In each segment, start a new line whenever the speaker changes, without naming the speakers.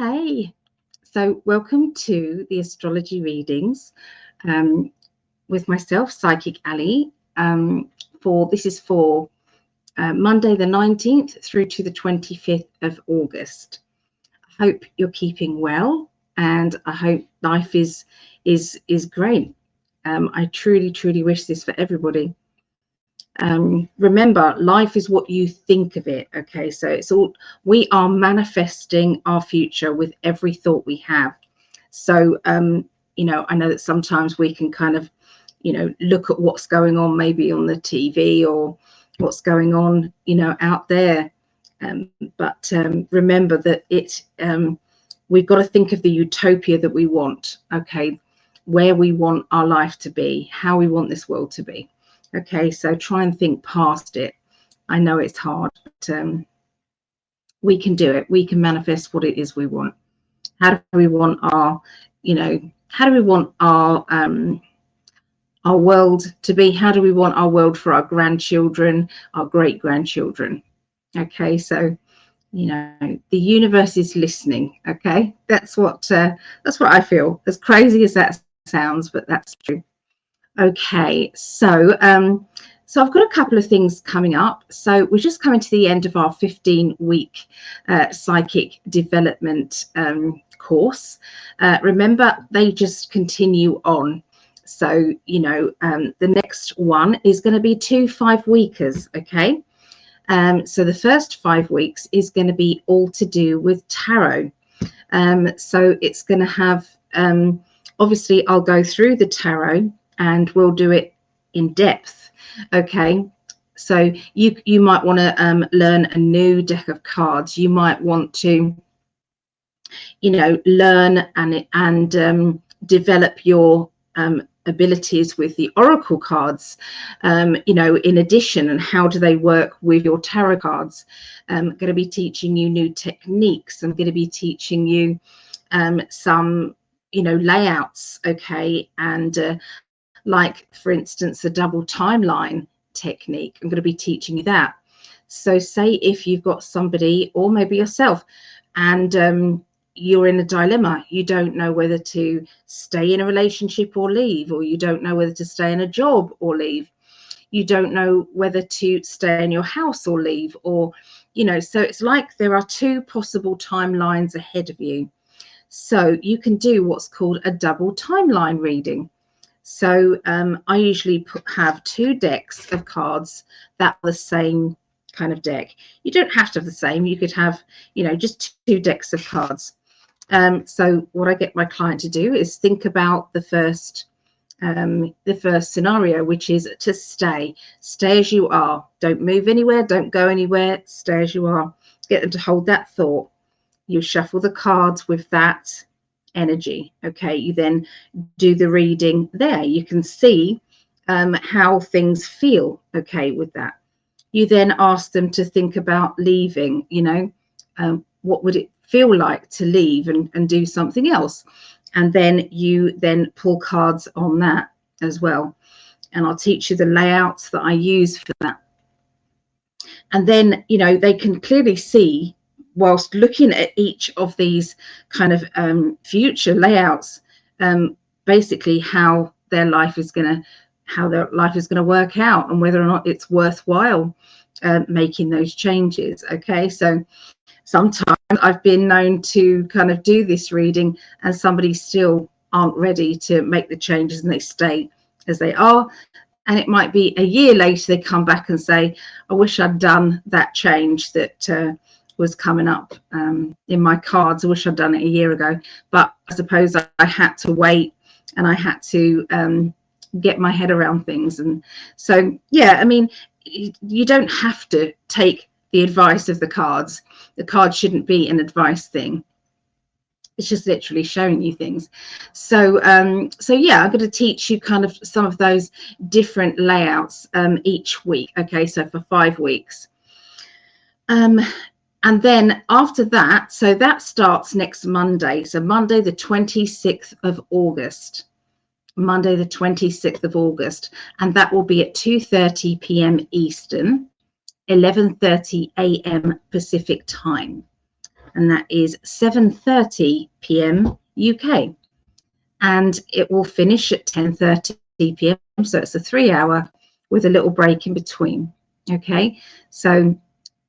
Hey, so welcome to the astrology readings with myself, Psychically. This is for Monday the 19th through to the 25th of August. I hope you're keeping well, and I hope life is great. I truly wish this for everybody. Remember, life is what you think of it. Okay, so we are manifesting our future with every thought we have. So I know that sometimes we can kind of look at what's going on maybe on the TV or what's going on out there, but remember that we've got to think of the utopia that we want. Okay, where we want our life to be, how we want this world to be. Okay, so try and think past it. I know it's hard, but we can do it. We can manifest what it is we want. How do we want our, our world to be? How do we want our world for our grandchildren, our great grandchildren? Okay, so the universe is listening. Okay, that's what I feel. As crazy as that sounds, but that's true. Okay, so I've got a couple of things coming up. So we're just coming to the end of our 15-week psychic development course. Remember, they just continue on. So the next one is going to be 2 5-weekers. Okay, so the first 5 weeks is going to be all to do with tarot. So it's going to have obviously I'll go through the tarot and we'll do it in depth. Okay, so you might want to learn a new deck of cards. You might want to learn and develop your abilities with the oracle cards, in addition, and how do they work with your tarot cards. I'm going to be teaching you new techniques. I'm going to be teaching you some layouts. Okay, and like for instance the double timeline technique, I'm going to be teaching you that. So say if you've got somebody or maybe yourself and you're in a dilemma, you don't know whether to stay in a relationship or leave, or you don't know whether to stay in a job or leave, you don't know whether to stay in your house or leave, or so it's like there are 2 possible timelines ahead of you. So you can do what's called a double timeline reading. So I usually have 2 decks of cards that are the same kind of deck. You don't have to have the same. You could have, just 2 decks of cards. So what I get my client to do is think about the first scenario, which is to stay as you are. Don't move anywhere. Don't go anywhere. Stay as you are. Get them to hold that thought. You shuffle the cards with that energy. Okay, you then do the reading there. You can see how things feel. Okay, with that, you then ask them to think about leaving. What would it feel like to leave and do something else? And then you then pull cards on that as well, and I'll teach you the layouts that I use for that. And then they can clearly see, whilst looking at each of these kind of future layouts, basically how their life is going to work out, and whether or not it's worthwhile making those changes. Okay, so sometimes I've been known to kind of do this reading and somebody still aren't ready to make the changes and they stay as they are. And it might be a year later they come back and say, I wish I'd done that change that was coming up in my cards. I wish I'd done it a year ago, but I suppose I had to wait and I had to get my head around things. And so, yeah, I mean, you don't have to take the advice of the cards. The cards shouldn't be an advice thing. It's just literally showing you things. So yeah, I'm going to teach you kind of some of those different layouts each week. Okay, so for 5 weeks. And then after that, so that starts next Monday. So Monday, the 26th of August. Monday, the 26th of August. And that will be at 2:30 p.m. Eastern, 11:30 a.m. Pacific time. and that is 7:30 p.m. UK, and it will finish at 10:30 p.m. So it's a 3-hour with a little break in between. Okay, so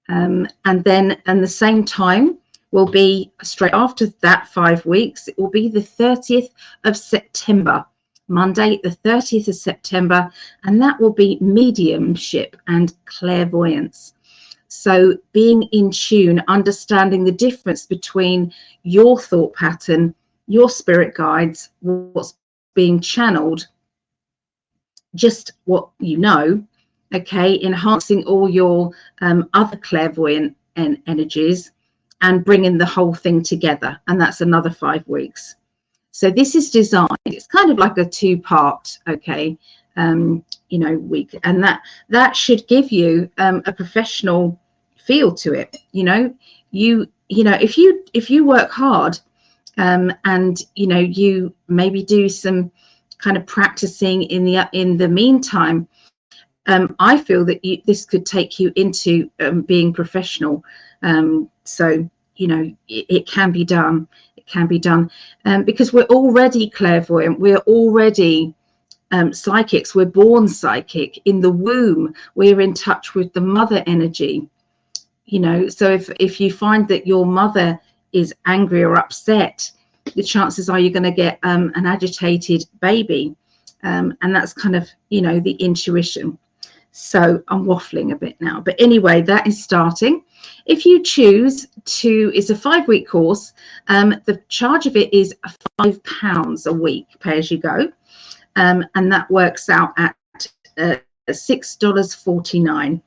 and the same time will be straight after that 5 weeks. It will be the 30th of September, Monday the 30th of September, and that will be mediumship and clairvoyance. So being in tune, understanding the difference between your thought pattern, your spirit guides, what's being channeled, just what you know, okay, enhancing all your other clairvoyant energies and bringing the whole thing together. And that's another 5 weeks. So this is designed, it's kind of like a 2-part, okay, week, and that should give you a professional feel to it. If you work hard and you maybe do some kind of practicing in the meantime, I feel that this could take you into being professional. So it can be done. It can be done because we're already clairvoyant. We're already psychics. We're born psychic. In the womb, we're in touch with the mother energy. So if you find that your mother is angry or upset, the chances are you're going to get an agitated baby, and that's kind of the intuition. So I'm waffling a bit now, but anyway, that is starting. If you choose to, it's a 5-week course. The charge of it is £5 a week, pay as you go, and that works out at $6.49.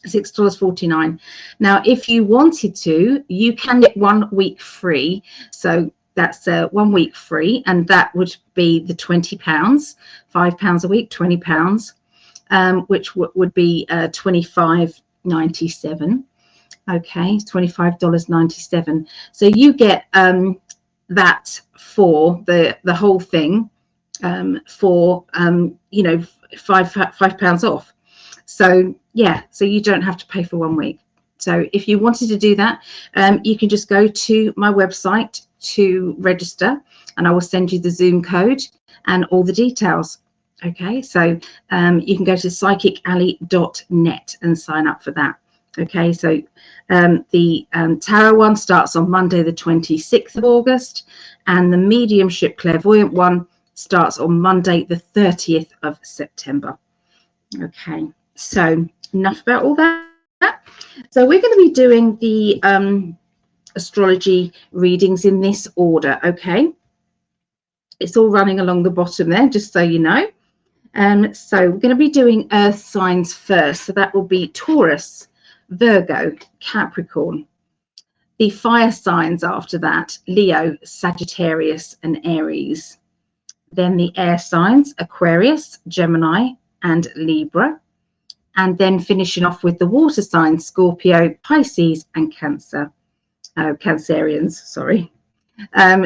$6.49. Now, if you wanted to, you can get 1 week free. So that's 1 week free, and that would be the £20, £5 a week, £20, which would be $25.97. Okay, $25.97. So you get that for the whole thing for £5 off. So yeah, so you don't have to pay for 1 week. So if you wanted to do that, you can just go to my website to register, and I will send you the Zoom code and all the details. Okay, so you can go to psychically.net and sign up for that. Okay, so the tarot one starts on Monday the 26th of August, and the mediumship clairvoyant one starts on Monday the 30th of September. Okay, so enough about all that. So we're going to be doing the astrology readings in this order. Okay, it's all running along the bottom there, just so you know. So we're going to be doing earth signs first. So that will be Taurus, Virgo, Capricorn. The fire signs after that, Leo, Sagittarius, and Aries. Then the air signs, Aquarius, Gemini, and Libra. And then finishing off with the water signs, Scorpio, Pisces, and Cancerians, sorry.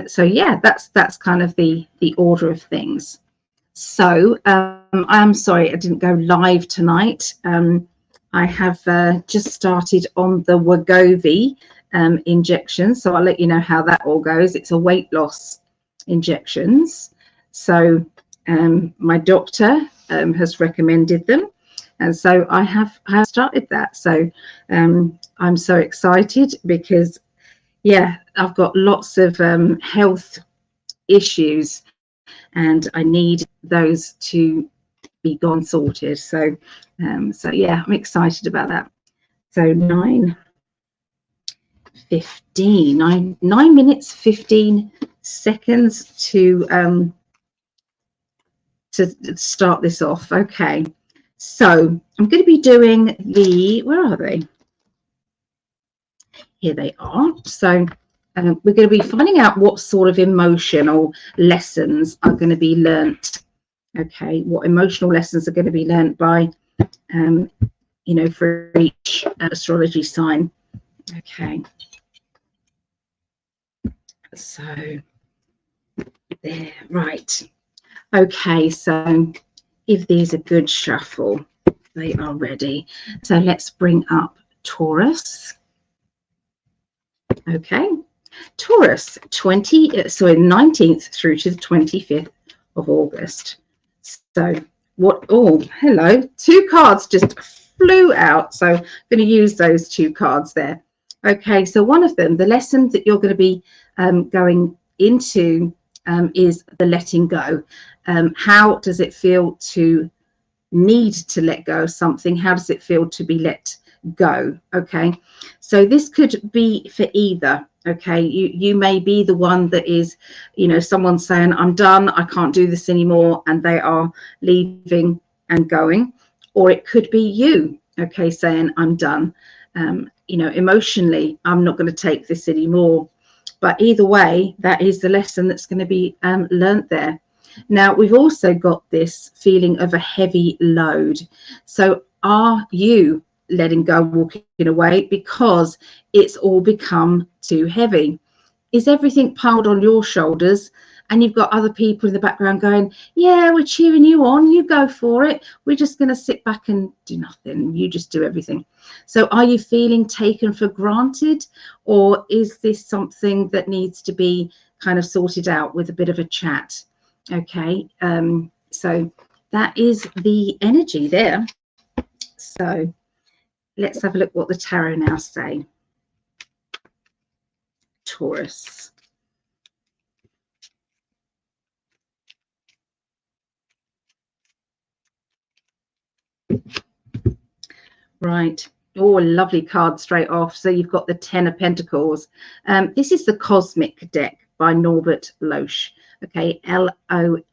So yeah, that's kind of the order of things. So I'm sorry I didn't go live tonight. I have just started on the Wegovy injection, so I'll let you know how that all goes. It's a weight loss injections. So my doctor has recommended them, and so I have started that. So I'm so excited because, yeah, I've got lots of health issues, and I need those to be gone sorted. So yeah, I'm excited about that. So 9 minutes 15 seconds to start this off. Okay, so I'm going to be doing the, where are they? Here they are. So we're going to be finding out what sort of emotional lessons are going to be learnt. Okay, what emotional lessons are going to be learnt by, for each astrology sign. Okay, so there, right. Okay, so if these are good shuffle, they are ready. So let's bring up Taurus. Okay, Taurus, 19th through to the 25th of August. So what, oh, hello, 2 cards just flew out. So I'm going to use those 2 cards there. Okay, so one of them, the lesson that you're going to be going into is the letting go. How does it feel to need to let go of something? How does it feel to be let go? Okay, so this could be for either. Okay, you may be the one that is, you know, someone saying, I'm done, I can't do this anymore, and they are leaving and going. Or it could be you, okay, saying, I'm done, you know, emotionally, I'm not going to take this anymore. But either way, that is the lesson that's going to be learnt there. Now, we've also got this feeling of a heavy load. So are you letting go, walking away because it's all become too heavy? Is everything piled on your shoulders and you've got other people in the background going, yeah, we're cheering you on, you go for it, we're just going to sit back and do nothing, you just do everything? So are you feeling taken for granted, or is this something that needs to be kind of sorted out with a bit of a chat? Okay, so that is the energy there. So let's have a look what the tarot now say. Taurus. Right. Oh, lovely card straight off. So you've got the 10 of Pentacles. This is the Cosmic deck by Norbert Loesch. Okay, L-O-S-C-H-E.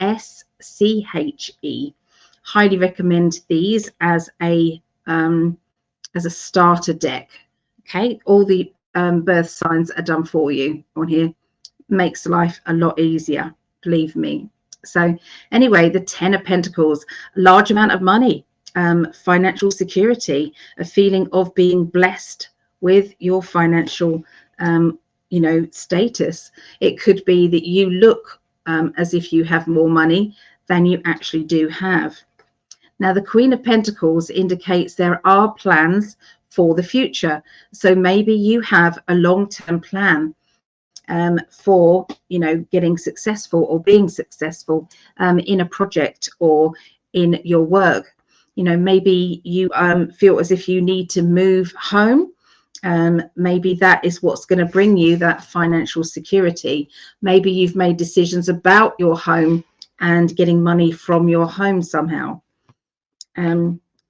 Highly recommend these as a starter deck. Okay, all the birth signs are done for you on here. Makes life a lot easier, believe me. So anyway, the 10 of Pentacles, large amount of money, financial security, a feeling of being blessed with your financial you know, status. It could be that you look as if you have more money than you actually do have. Now, the Queen of Pentacles indicates there are plans for the future. So maybe you have a long-term plan for, you know, getting successful or being successful in a project or in your work. You know, maybe you feel as if you need to move home. Maybe that is what's going to bring you that financial security. Maybe you've made decisions about your home and getting money from your home somehow.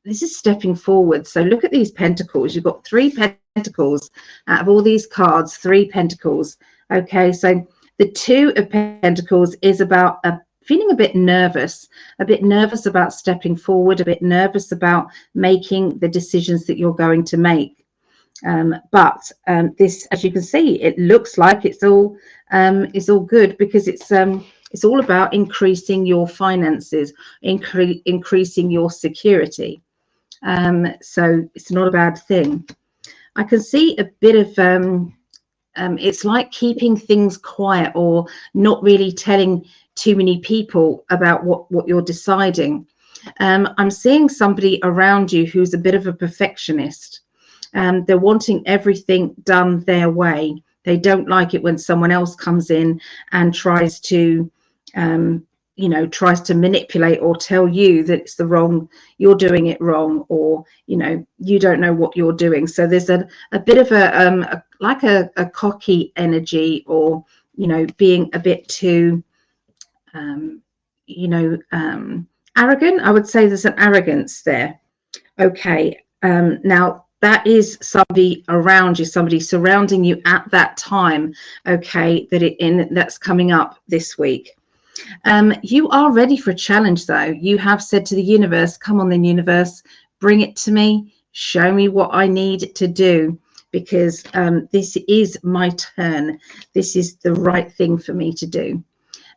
This is stepping forward. So look at these pentacles. You've got 3 pentacles out of all these cards, 3 pentacles. Okay, so the 2 of Pentacles is about feeling a bit nervous about stepping forward, a bit nervous about making the decisions that you're going to make. But this, as you can see, it looks like it's all good, because it's all about increasing your finances, increasing your security. So it's not a bad thing. I can see a bit of it's like keeping things quiet or not really telling too many people about what you're deciding. I'm seeing somebody around you who's a bit of a perfectionist. They're wanting everything done their way. They don't like it when someone else comes in and tries to you know, tries to manipulate or tell you that it's the wrong, you're doing it wrong, or, you know, you don't know what you're doing. So there's a bit of a cocky energy, or, you know, being a bit too, you know, arrogant. I would say there's an arrogance there. Okay. Now, that is somebody around you, somebody surrounding you at that time. Okay. That's coming up this week. You are ready for a challenge, though. You have said to the universe, come on then, universe, bring it to me, show me what I need to do, because this is my turn. This is the right thing for me to do.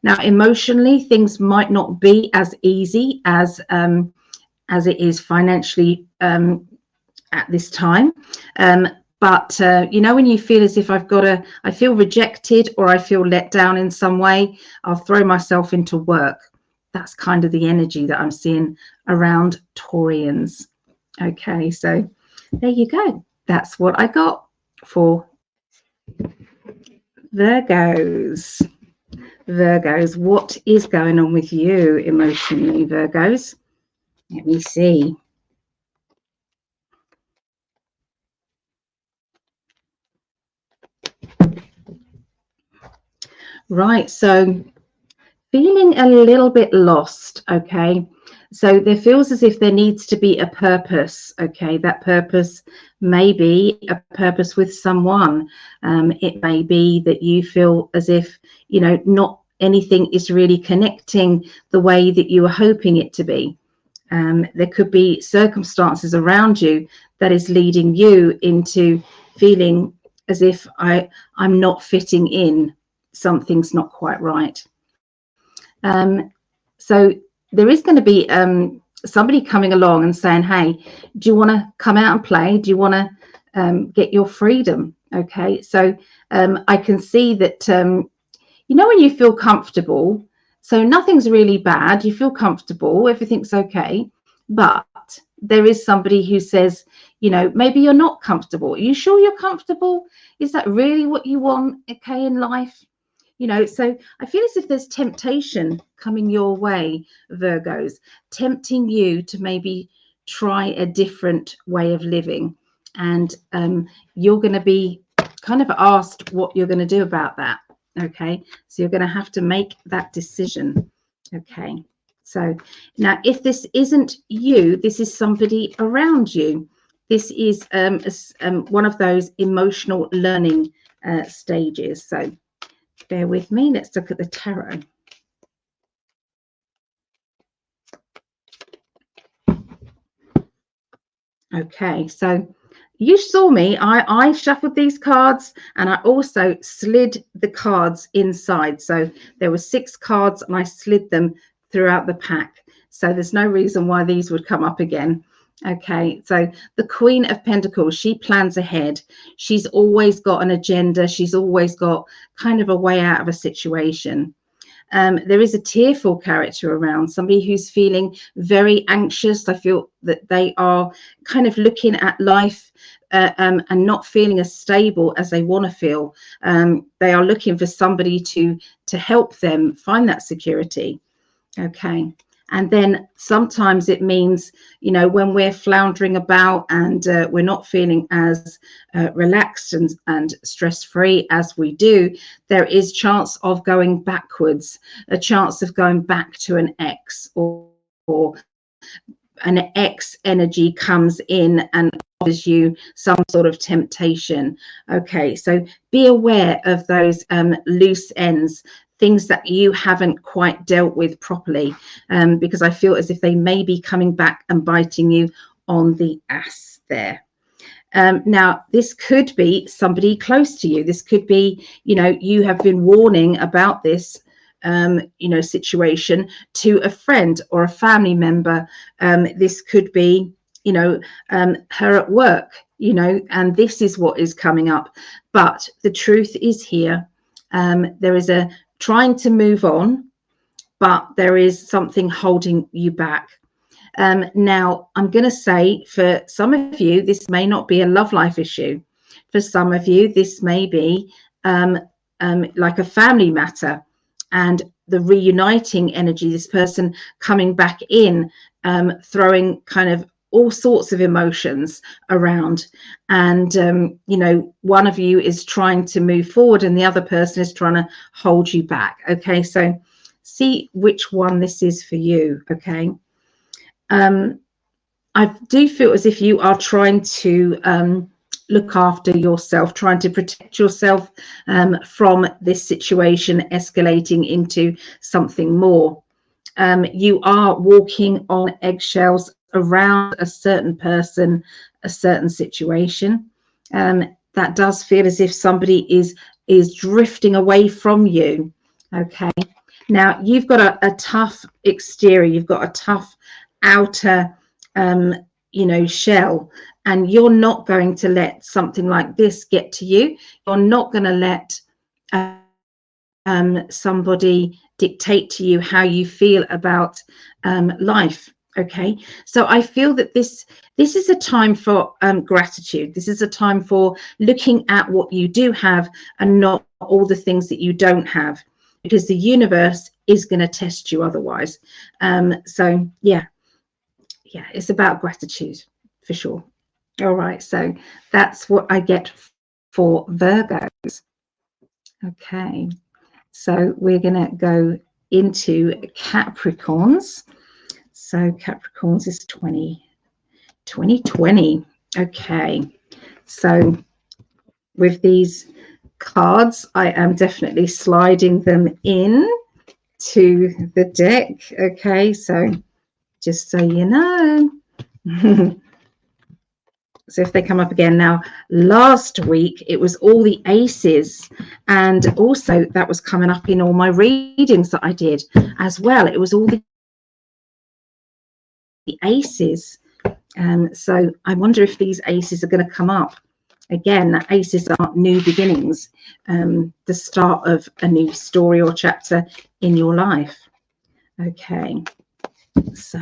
Now, emotionally, things might not be as easy as it is financially at this time. But you know, when you feel as if I feel rejected, or I feel let down in some way, I'll throw myself into work. That's kind of the energy that I'm seeing around Taurians. Okay, so there you go. That's what I got for Virgos. Virgos, what is going on with you emotionally, Virgos? Let me see. Right, so feeling a little bit lost, okay? So there feels as if there needs to be a purpose, okay? That purpose may be a purpose with someone. It may be that you feel as if, you know, not anything is really connecting the way that you were hoping it to be. There could be circumstances around you that is leading you into feeling as if I'm not fitting in. Something's not quite right. So there is going to be somebody coming along and saying, hey, do you want to come out and play? Do you want to get your freedom? Okay, so I can see that, you know, when you feel comfortable, so nothing's really bad, you feel comfortable, everything's okay, but there is somebody who says, you know, maybe you're not comfortable. Are you sure you're comfortable? Is that really what you want, okay, in life? You know, so I feel as if there's temptation coming your way, Virgos, tempting you to maybe try a different way of living. And you're going to be kind of asked what you're going to do about that. Okay, so you're going to have to make that decision. Okay, so now if this isn't you, this is somebody around you. This is one of those emotional learning stages. So bear with me. Let's look at the tarot. Okay, so you saw me. I shuffled these cards and I also slid the cards inside. So there were 6 cards and I slid them throughout the pack. So there's no reason why these would come up again. Okay, so the Queen of Pentacles, she plans ahead. She's always got an agenda. She's always got kind of a way out of a situation. There is a tearful character around, somebody who's feeling very anxious. I feel that they are kind of looking at life and not feeling as stable as they want to feel. They are looking for somebody to help them find that security. Okay. And then sometimes it means, you know, when we're floundering about and we're not feeling as relaxed and stress-free as we do, there is chance of going backwards, a chance of going back to an ex, or an ex energy comes in and offers you some sort of temptation. Okay, so be aware of those loose ends, things that you haven't quite dealt with properly, because I feel as if they may be coming back and biting you on the ass there. Now, this could be somebody close to you. This could be, you know, you have been warning about this, you know, situation to a friend or a family member. This could be, you know, her at work, you know, and this is what is coming up. But the truth is here. There is a trying to move on, but there is something holding you back. Now, I'm going to say for some of you, this may not be a love life issue. For some of you, this may be like a family matter, and the reuniting energy, this person coming back in, throwing kind of all sorts of emotions around, and you know, one of you is trying to move forward and the other person is trying to hold you back. Okay, so see which one this is for you. Okay, I do feel as if you are trying to look after yourself, trying to protect yourself from this situation escalating into something more. You are walking on eggshells around a certain person, a certain situation. That does feel as if somebody is drifting away from you. Okay, now you've got a tough exterior, you've got a tough outer you know, shell, and you're not going to let something like this get to you. You're not going to let somebody dictate to you how you feel about life. Okay, so I feel that this is a time for gratitude. This is a time for looking at what you do have and not all the things that you don't have, because the universe is going to test you otherwise. So yeah, it's about gratitude for sure. All right, so that's what I get for Virgos. Okay, so we're going to go into Capricorns. So Capricorns is 2020. Okay, so with these cards, I am definitely sliding them in to the deck. Okay, so just so you know. So if they come up again now, last week it was all the aces, and also that was coming up in all my readings that I did as well. It was all the aces. So I wonder if these aces are going to come up again. Aces are new beginnings, the start of a new story or chapter in your life. Okay, so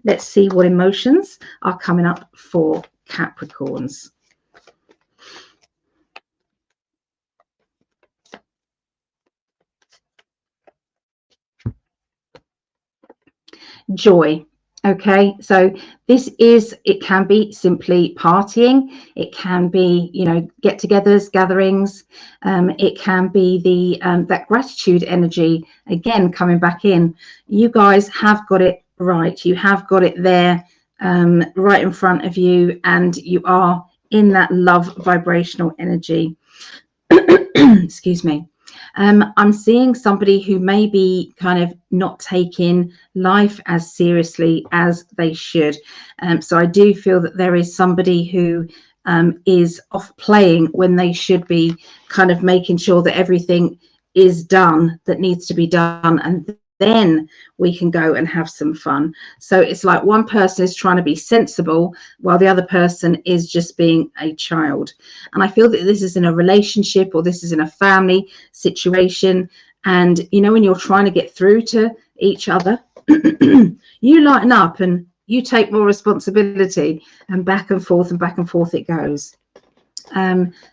let's see what emotions are coming up for Capricorns. Joy. Okay, so this is, it can be simply partying, it can be, you know, get-togethers, gatherings, it can be the that gratitude energy again coming back in. You guys have got it right, you have got it there, right in front of you, and you are in that love vibrational energy. Excuse me. I'm seeing somebody who may be kind of not taking life as seriously as they should. So I do feel that there is somebody who is off playing when they should be kind of making sure that everything is done that needs to be done, and then we can go and have some fun. So it's like one person is trying to be sensible while the other person is just being a child. And I feel that this is in a relationship, or this is in a family situation. And, you know, when you're trying to get through to each other, you lighten up and you take more responsibility, and back and forth it goes.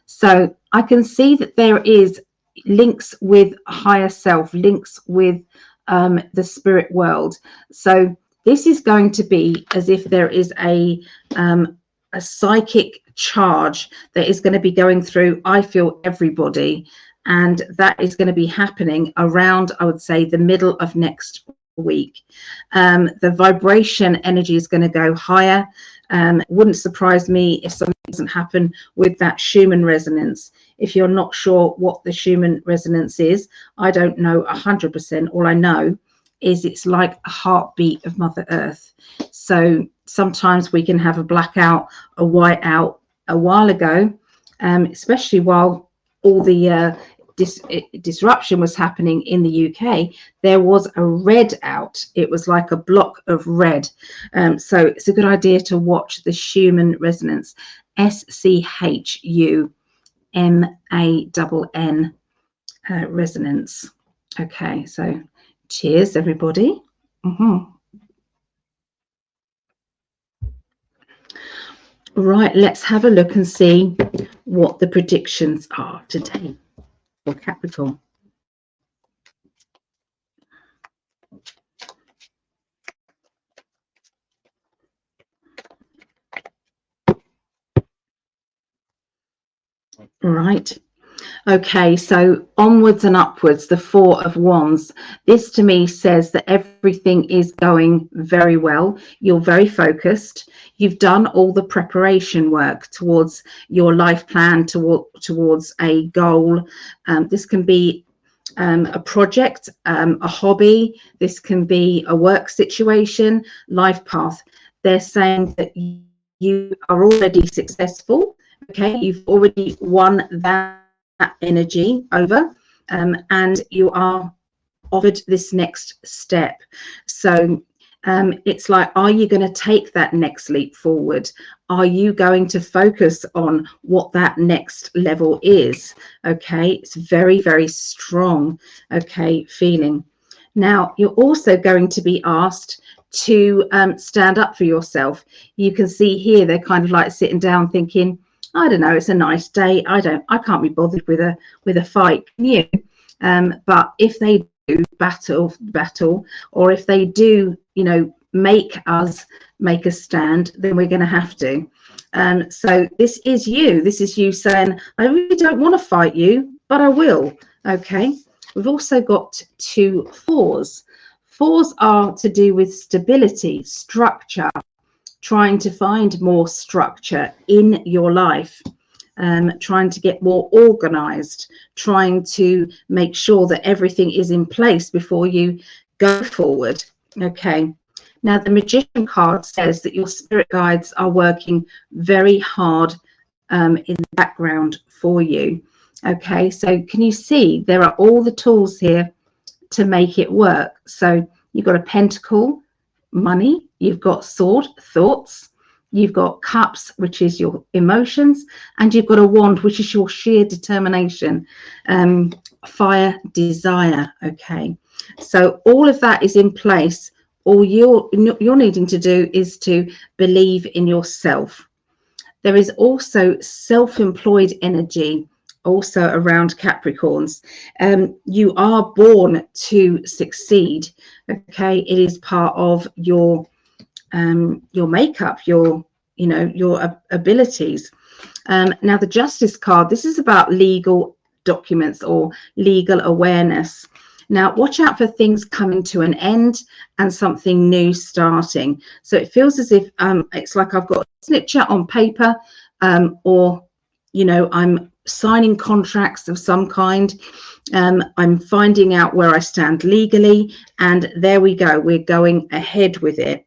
So I can see that there is links with higher self, links with the spirit world. So this is going to be as if there is a psychic charge that is going to be going through, I feel, everybody, and that is going to be happening around, I would say, the middle of next week. The vibration energy is going to go higher. Wouldn't surprise me if something doesn't happen with that Schumann resonance. If you're not sure what the Schumann resonance is, I don't know 100%. All I know is it's like a heartbeat of Mother Earth. So sometimes we can have a blackout, a whiteout a while ago, especially while all the disruption was happening in the UK. There was a red out. It was like a block of red. So it's a good idea to watch the Schumann resonance, SCHUMANN resonance. Okay, so cheers, everybody. Right, let's have a look and see what the predictions are today for Capricorn. Right. Okay, so onwards and upwards, the Four of Wands. This to me says that everything is going very well. You're very focused. You've done all the preparation work towards your life plan, towards a goal. This can be a project, a hobby. This can be a work situation, life path. They're saying that you are already successful. Okay, you've already won that energy over, and you are offered this next step. So it's like, are you going to take that next leap forward? Are you going to focus on what that next level is? Okay, it's very, very strong, okay, feeling. Now, you're also going to be asked to stand up for yourself. You can see here, they're kind of like sitting down thinking, I don't know, it's a nice day, I can't be bothered with a fight, can you? But if they do battle, or if they do, you know, make us make a stand, then we're going to have to. So this is you saying, I really don't want to fight you, but I will. Okay, we've also got 2 4s. 4s are to do with stability, structure, trying to find more structure in your life, trying to get more organized, trying to make sure that everything is in place before you go forward. Okay. Now, the Magician card says that your spirit guides are working very hard in the background for you. Okay, so can you see there are all the tools here to make it work? So you've got a pentacle, money, you've got sword, thoughts, you've got cups, which is your emotions, and you've got a wand, which is your sheer determination, fire, desire. Okay, so all of that is in place. All you're needing to do is to believe in yourself. There is also self-employed energy also around Capricorns. You are born to succeed. Okay, it is part of your makeup, your abilities. Now the Justice card, this is about legal documents or legal awareness. Now, watch out for things coming to an end and something new starting. So it feels as if it's like I've got a signature on paper, or, you know, I'm signing contracts of some kind. I'm finding out where I stand legally, and there we go. We're going ahead with it.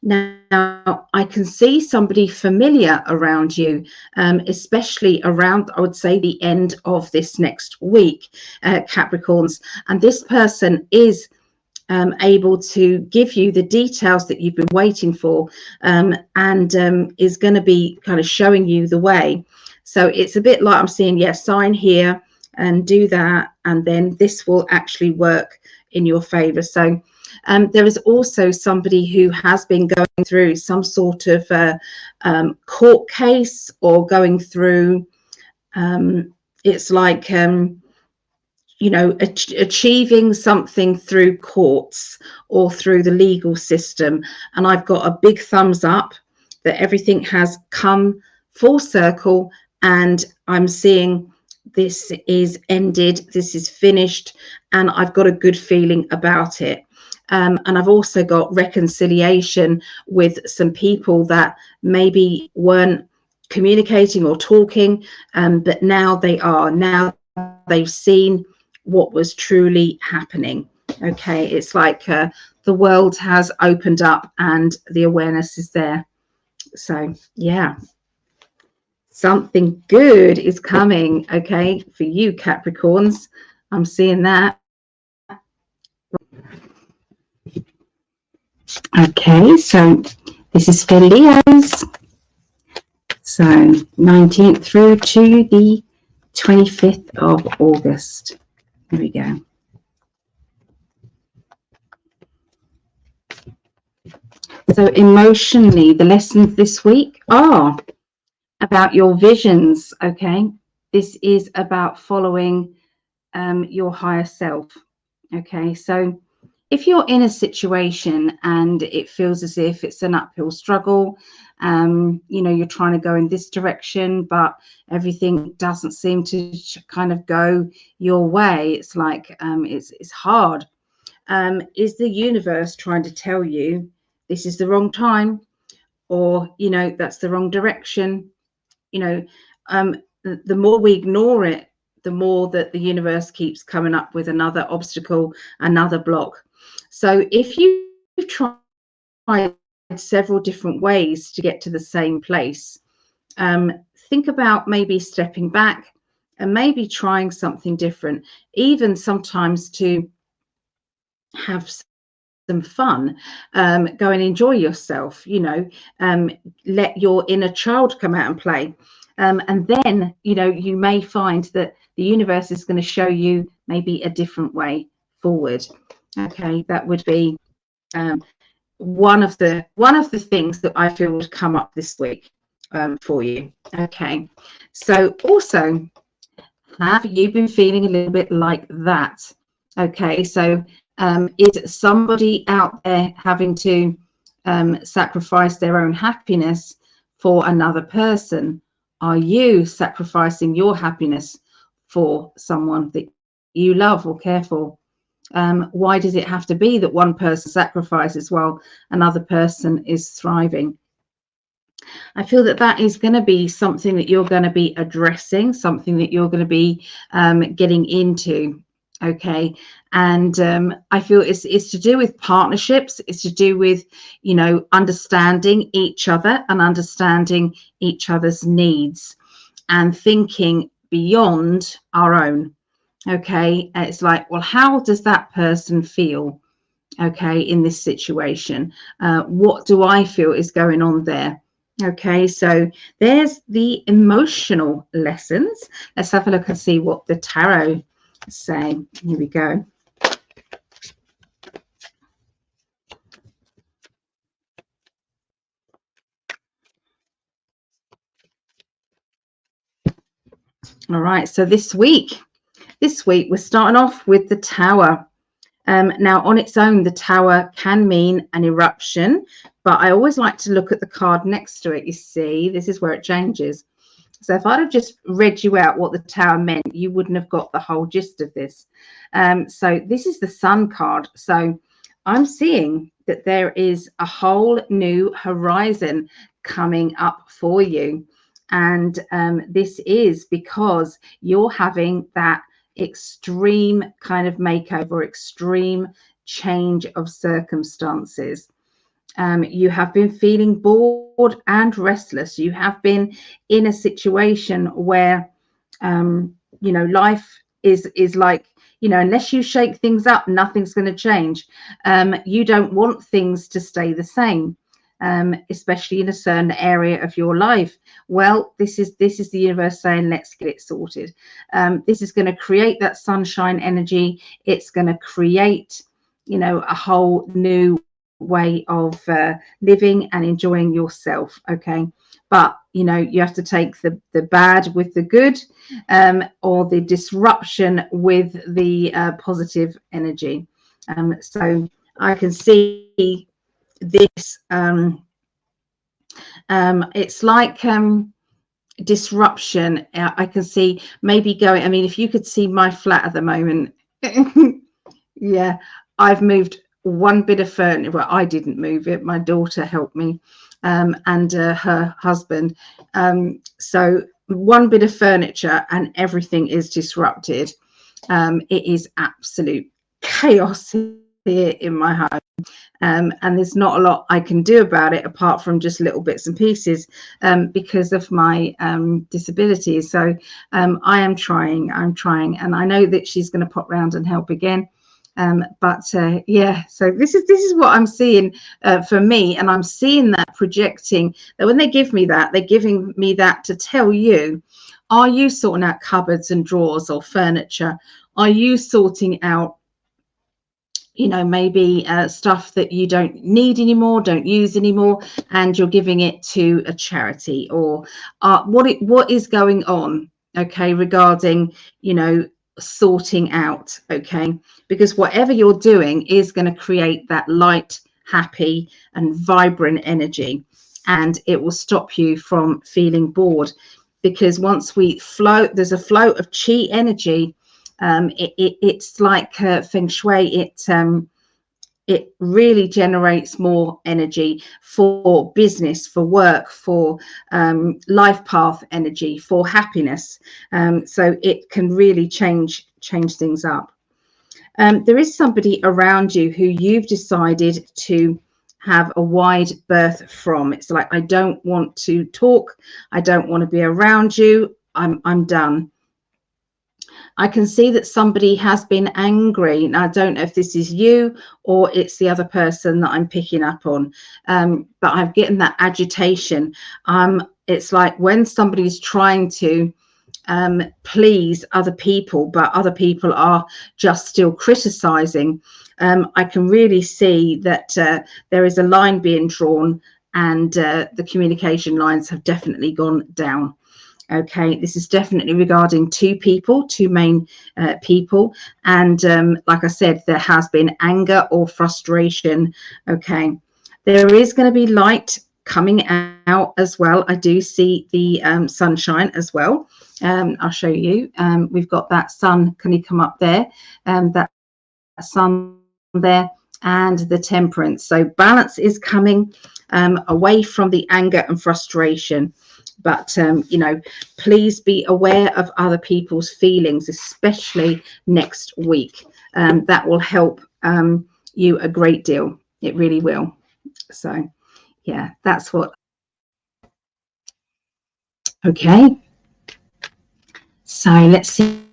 Now, I can see somebody familiar around you, especially around, I would say, the end of this next week, Capricorns. And this person is able to give you the details that you've been waiting for, and is going to be kind of showing you the way. So it's a bit like I'm saying, yes, sign here and do that, and then this will actually work in your favor. So there is also somebody who has been going through some sort of court case, or going through, it's like, you know, achieving something through courts or through the legal system. And I've got a big thumbs up that everything has come full circle, and I'm seeing this is ended, this is finished, and I've got a good feeling about it. And I've also got reconciliation with some people that maybe weren't communicating or talking, but now they are. Now they've seen what was truly happening. Okay, it's like the world has opened up and the awareness is there. So yeah, something good is coming, okay, for you Capricorns. I'm seeing that. Okay, so this is for Leos. So 19th through to the 25th of August. There we go. So emotionally, the lessons this week are about your visions, okay? This is about following your higher self, okay? So if you're in a situation and it feels as if it's an uphill struggle, you know, you're trying to go in this direction, but everything doesn't seem to kind of go your way. It's like, it's hard. Is the universe trying to tell you this is the wrong time, or, you know, that's the wrong direction? You know, the more we ignore it, the more that the universe keeps coming up with another obstacle, another block. So if you've tried several different ways to get to the same place, think about maybe stepping back and maybe trying something different, even sometimes to have some fun, go and enjoy yourself, you know, let your inner child come out and play. And then, you know, you may find that the universe is going to show you maybe a different way forward. Okay, that would be one of the things that I feel would come up this week. for you. Okay, so also, have you been feeling a little bit like that? Okay, so is somebody out there having to sacrifice their own happiness for another person? Are you sacrificing your happiness for someone that you love or care for? Why does it have to be that one person sacrifices while another person is thriving? I feel that that is going to be something that you're going to be addressing, something that you're going to be getting into. Okay, and I feel it's to do with partnerships. It's to do with, you know, understanding each other and understanding each other's needs and thinking beyond our own. Okay, it's like, well, how does that person feel, okay, in this situation? What do I feel is going on there? Okay, so there's the emotional lessons. Let's have a look and see what the tarot is saying. Here we go. All right, so this week we're starting off with the Tower. Now, on its own, the Tower can mean an eruption, but I always like to look at the card next to it. You see, this is where it changes. So if I'd have just read you out what the Tower meant, you wouldn't have got the whole gist of this. So this is the Sun card. So I'm seeing that there is a whole new horizon coming up for you. And this is because you're having that extreme kind of makeover, extreme change of circumstances. You have been feeling bored and restless. You have been in a situation where, you know, life is like, you know, unless you shake things up, nothing's going to change. You don't want things to stay the same. Especially in a certain area of your life. Well, this is the universe saying, let's get it sorted. This is going to create that sunshine energy. It's going to create, you know, a whole new way of living and enjoying yourself. Okay, but you know, you have to take the bad with the good, or the disruption with the positive energy. So I can see this it's like disruption. I can see maybe going, I mean, if you could see my flat at the moment, yeah, I've moved one bit of furniture. Well, I didn't move it, my daughter helped me, and her husband. So one bit of furniture and everything is disrupted. It is absolute chaos here in my home. And there's not a lot I can do about it apart from just little bits and pieces, because of my disabilities. So I am trying, and I know that she's going to pop round and help again. Yeah, so this is what I'm seeing for me, and I'm seeing that projecting that when they give me that, they're giving me that to tell you, are you sorting out cupboards and drawers or furniture? Are you sorting out, you know, maybe stuff that you don't need anymore, don't use anymore, and you're giving it to a charity? Or what is going on, okay, regarding, you know, sorting out, okay, because whatever you're doing is going to create that light, happy and vibrant energy, and it will stop you from feeling bored, because once we flow, there's a flow of chi energy. It's like feng shui. It really generates more energy for business, for work, for life path energy, for happiness. So it can really change things up. There is somebody around you who you've decided to have a wide berth from. It's like, I don't want to talk. I don't want to be around you. I'm done. I can see that somebody has been angry. Now, I don't know if this is you or it's the other person that I'm picking up on, but I'm getting that agitation. It's like when somebody's trying to please other people, but other people are just still criticizing. I can really see that there is a line being drawn, and the communication lines have definitely gone down. Okay, this is definitely regarding two main people, and like I said, there has been anger or frustration. Okay, there is going to be light coming out as well. I do see the sunshine as well. I'll show you. We've got that sun. Can you come up there? That sun there, and the temperance. So balance is coming away from the anger and frustration. But you know, please be aware of other people's feelings, especially next week. That will help you a great deal. It really will. So yeah, that's what. Okay, so let's see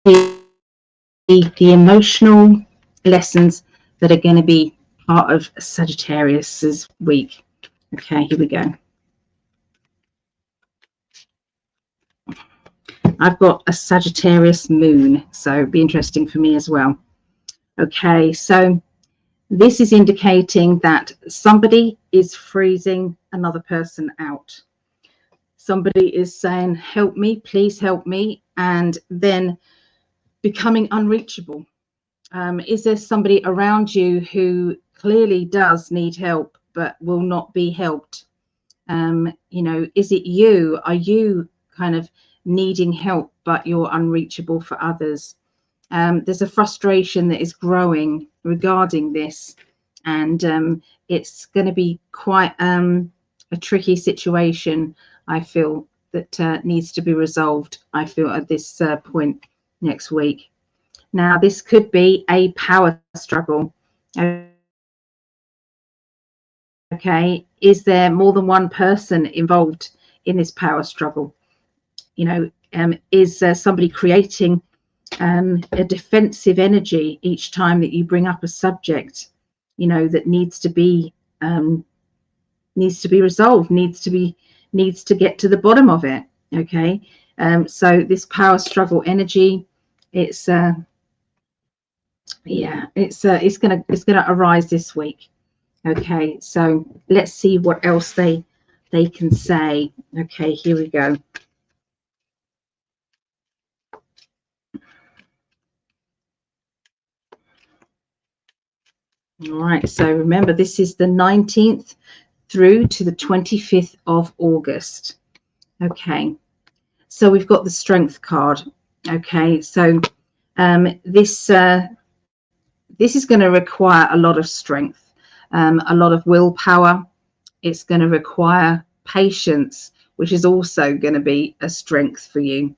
the emotional lessons that are going to be part of Sagittarius's week. Okay, here we go. I've got a Sagittarius moon, so it'll be interesting for me as well. Okay, so this is indicating that somebody is freezing another person out. Somebody is saying, help me, please help me, and then becoming unreachable. Is there somebody around you who clearly does need help but will not be helped? You know, is it you? Are you kind of needing help but you're unreachable for others? There's a frustration that is growing regarding this, and it's going to be quite a tricky situation, I feel, that needs to be resolved, I feel, at this point next week. Now, this could be a power struggle. Okay, is there more than one person involved in this power struggle? You know, is somebody creating a defensive energy each time that you bring up a subject, you know, that needs to be resolved, needs to get to the bottom of it? Okay, so this power struggle energy, it's yeah, it's gonna arise this week. Okay, so let's see what else they can say. Okay, here we go. All right, so remember, this is the 19th through to the 25th of August. Okay, so we've got the Strength card. Okay, so this is going to require a lot of strength, a lot of willpower. It's going to require patience, which is also going to be a strength for you,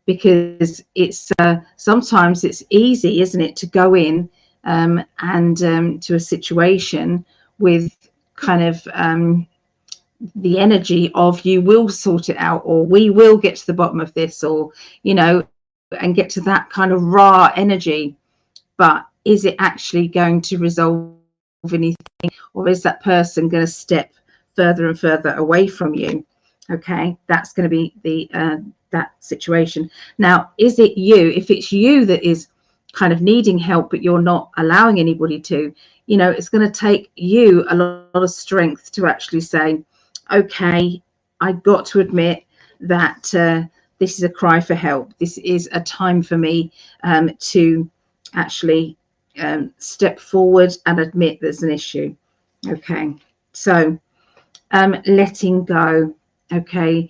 because it's sometimes it's easy, isn't it, to go in and to a situation with kind of the energy of you will sort it out, or we will get to the bottom of this, or, you know, and get to that kind of raw energy. But is it actually going to resolve anything, or is that person going to step further and further away from you? Okay, that's going to be the that situation. Now, is it you? If it's you that is kind of needing help but you're not allowing anybody to, you know, it's going to take you a lot of strength to actually say, okay, I got to admit that this is a cry for help. This is a time for me to actually step forward and admit there's an issue. Okay, so letting go. Okay,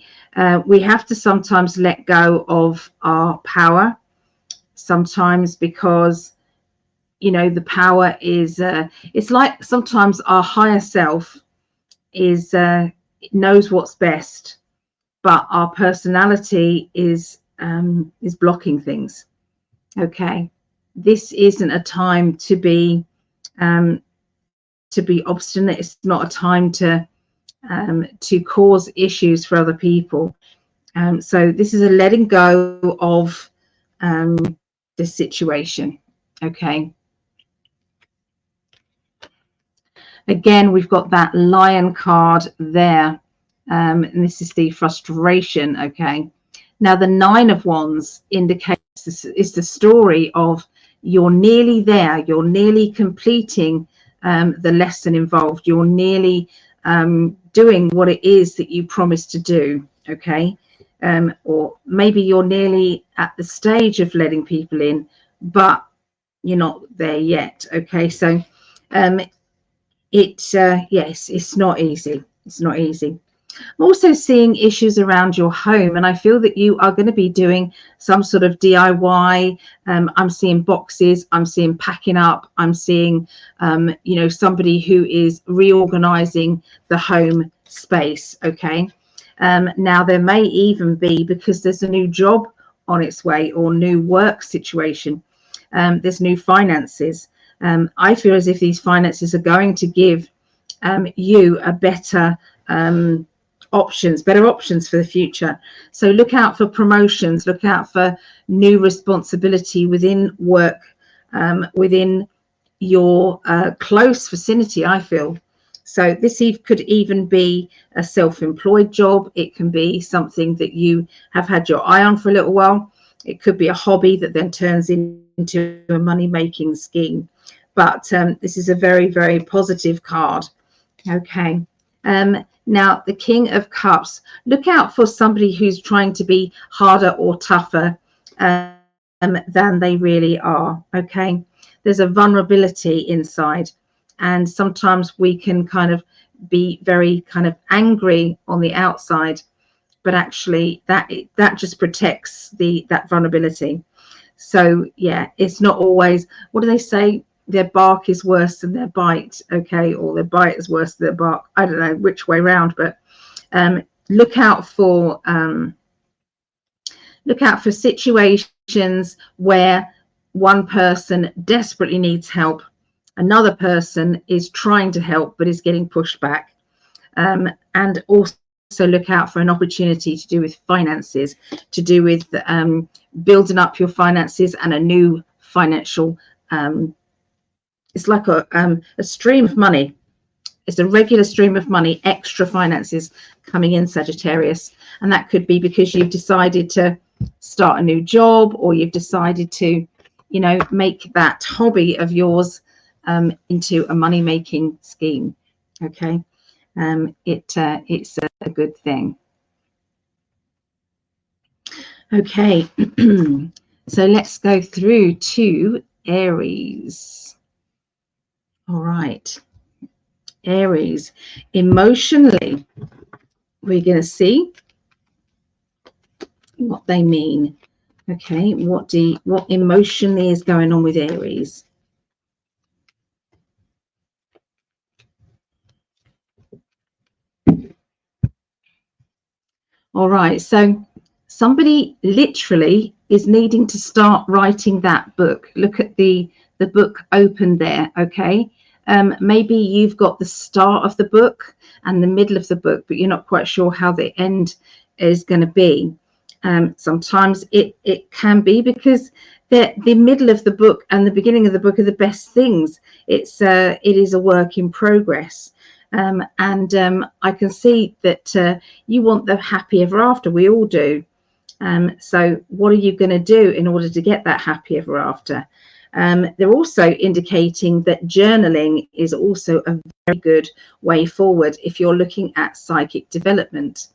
we have to sometimes let go of our power, sometimes, because, you know, the power is it's like sometimes our higher self is knows what's best, but our personality is blocking things. Okay, this isn't a time to be obstinate. It's not a time to cause issues for other people. So this is a letting go of the situation. Okay. Again, we've got that Lion card there, and this is the frustration. Okay. Now, the Nine of Wands indicates this is the story of you're nearly there. You're nearly completing the lesson involved. You're nearly doing what it is that you promised to do. Okay. Or maybe you're nearly at the stage of letting people in, but you're not there yet. Okay. So yes, it's not easy. It's not easy. I'm also seeing issues around your home, and I feel that you are going to be doing some sort of DIY. I'm seeing boxes, I'm seeing packing up, I'm seeing somebody who is reorganizing the home space. Okay. Now there may even be, because there's a new job on its way or new work situation, there's new finances. I feel as if these finances are going to give you a better better options for the future. So look out for promotions, look out for new responsibility within work, within your close vicinity, I feel. So this could even be a self-employed job. It can be something that you have had your eye on for a little while. It could be a hobby that then turns into a money-making scheme. But this is a very, very positive card. Okay. Now, the King of Cups. Look out for somebody who's trying to be harder or tougher than they really are. Okay. There's a vulnerability inside, and sometimes we can kind of be very kind of angry on the outside, but actually that just protects that vulnerability. So yeah, it's not always, what do they say? Their bark is worse than their bite. Okay. Or their bite is worse than their bark. I don't know which way around, but look out for situations where one person desperately needs help, another person is trying to help but is getting pushed back, and also look out for an opportunity to do with finances, to do with building up your finances and a new financial it's like a stream of money. It's a regular stream of money, extra finances coming in, Sagittarius. And that could be because you've decided to start a new job, or you've decided to, make that hobby of yours into a money-making scheme. Okay. It's a good thing. Okay. So let's go through to Aries. All right. Aries, emotionally, we're going to see what they mean. Okay, what emotionally is going on with Aries? All right, so somebody literally is needing to start writing that book. Look at the book open there. Okay. Maybe you've got the start of the book and the middle of the book, but you're not quite sure how the end is going to be. Sometimes it can be because the middle of the book and the beginning of the book are the best things. It is a work in progress. And I can see that you want the happy ever after. We all do. So what are you going to do in order to get that happy ever after? They're also indicating that journaling is also a very good way forward if you're looking at psychic development.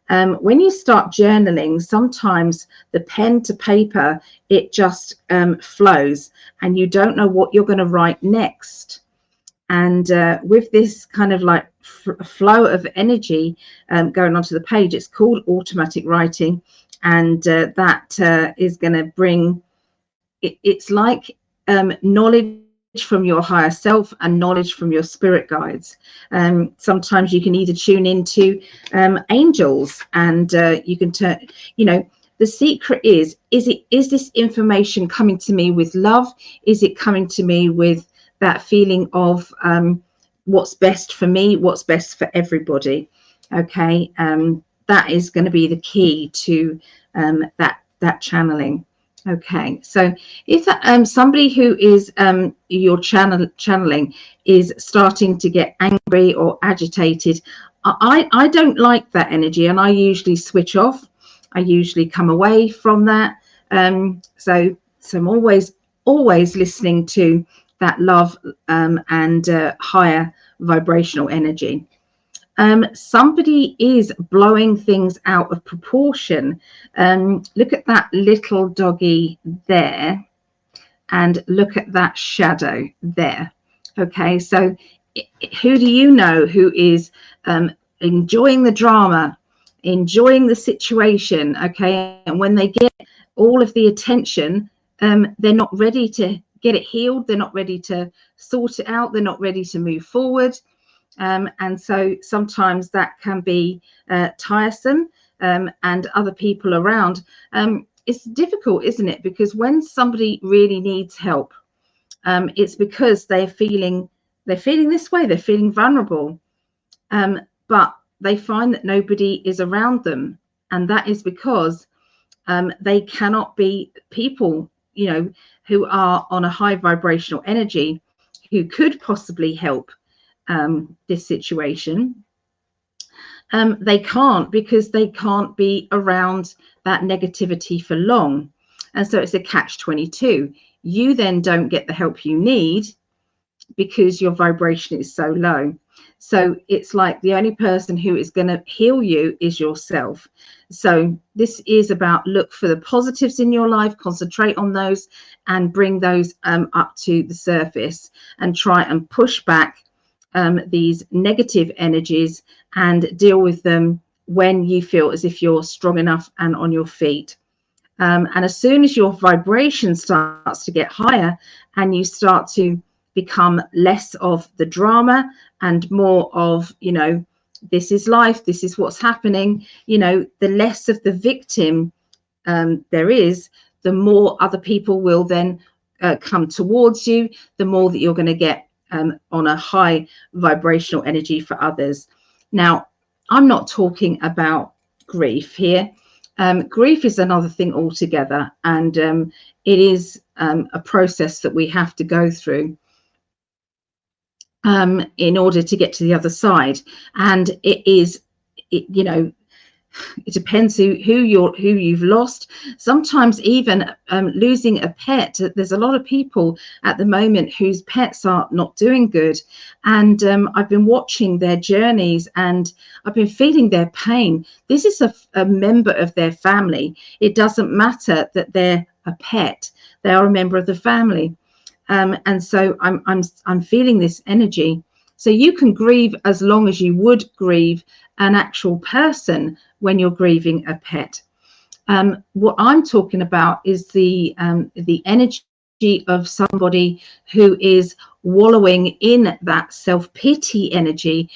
When you start journaling, sometimes the pen to paper, it just flows and you don't know what you're going to write next. And with this kind of like flow of energy going onto the page, it's called automatic writing. And that is going to bring, it's like knowledge from your higher self and knowledge from your spirit guides. Sometimes you can either tune into angels, and you can turn, the secret is this information coming to me with love? Is it coming to me with that feeling of what's best for me, what's best for everybody? Okay. That is going to be the key to that channeling. Okay, so if somebody who is your channeling is starting to get angry or agitated, I don't like that energy, and I usually switch off. I usually come away from that. So I'm always listening to that love and higher vibrational energy. Somebody is blowing things out of proportion. Look at that little doggy there, and look at that shadow there. Okay, so who do you know who is enjoying the drama, enjoying the situation? Okay, and when they get all of the attention, they're not ready to get it healed, they're not ready to sort it out, they're not ready to move forward. And so sometimes that can be tiresome, and other people around. It's difficult, isn't it? Because when somebody really needs help, it's because they're feeling this way, they're feeling vulnerable, but they find that nobody is around them, and that is because they cannot be people, you know, who are on a high vibrational energy, who could possibly help this situation. They can't, because they can't be around that negativity for long, and so it's a catch-22. You then don't get the help you need because your vibration is so low. So it's like the only person who is going to heal you is yourself. So this is about, look for the positives in your life, concentrate on those, and bring those up to the surface, and try and push back these negative energies and deal with them when you feel as if you're strong enough and on your feet. And as soon as your vibration starts to get higher, and you start to become less of the drama and more of, you know, this is life, this is what's happening, you know, the less of the victim there is, the more other people will then come towards you, the more that you're going to get on a high vibrational energy for others. Now, I'm not talking about grief here. Grief is another thing altogether, and it is a process that we have to go through in order to get to the other side. And you know, it depends who you've lost. Sometimes even losing a pet. There's a lot of people at the moment whose pets are not doing good, and I've been watching their journeys, and I've been feeling their pain. This is a member of their family. It doesn't matter that they're a pet, they are a member of the family. And so I'm feeling this energy. So you can grieve as long as you would grieve an actual person when you're grieving a pet. What I'm talking about is the energy of somebody who is wallowing in that self-pity energy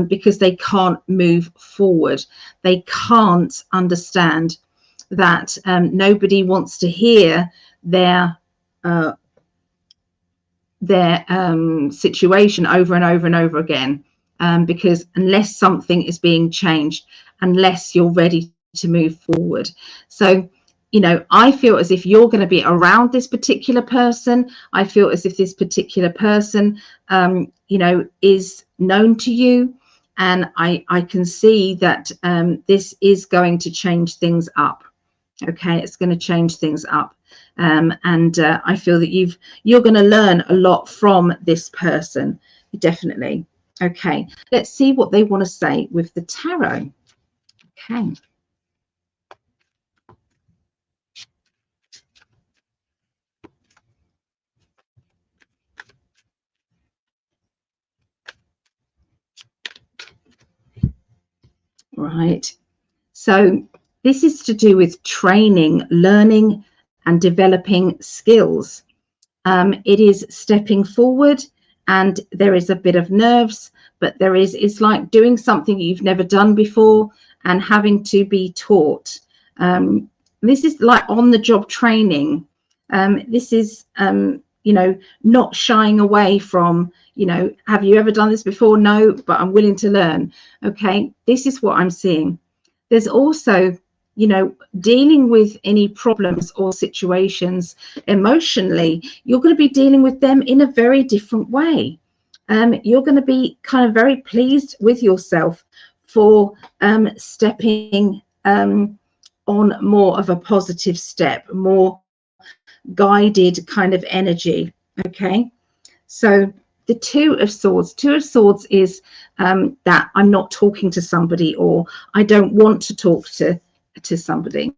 because they can't move forward. They can't understand that nobody wants to hear their situation over and over and over again, because unless something is being changed, unless you're ready to move forward. So, you know, I feel as if you're going to be around this particular person. I feel as if this particular person, you know, is known to you, and I can see that this is going to change things up. Okay, it's going to change things up. And I feel that you're going to learn a lot from this person, definitely. Okay, let's see what they want to say with the tarot. Okay. Right. So this is to do with training, learning, and developing skills. It is stepping forward, and there is a bit of nerves, but it's like doing something you've never done before and having to be taught. This is like on-the-job training. This is, you know, not shying away from, you know, have you ever done this before? No, but I'm willing to learn. Okay, this is what I'm seeing. There's also, you know, dealing with any problems or situations emotionally. You're going to be dealing with them in a very different way. You're going to be kind of very pleased with yourself for stepping on more of a positive step, more guided kind of energy. Okay, so the Two of Swords. Two of Swords is that I'm not talking to somebody, or I don't want to talk to somebody.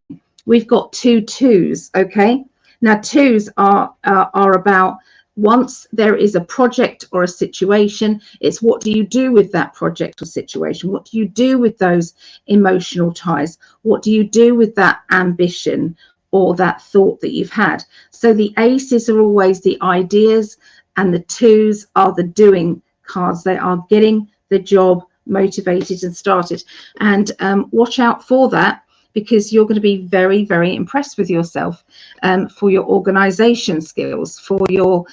We've got two twos. Okay, now twos are about, once there is a project or a situation, it's what do you do with that project or situation? What do you do with those emotional ties? What do you do with that ambition or that thought that you've had? So the aces are always the ideas, and the twos are the doing cards. They are getting the job motivated and started. And watch out for that, because you're going to be very, very impressed with yourself, for your organization skills, for your,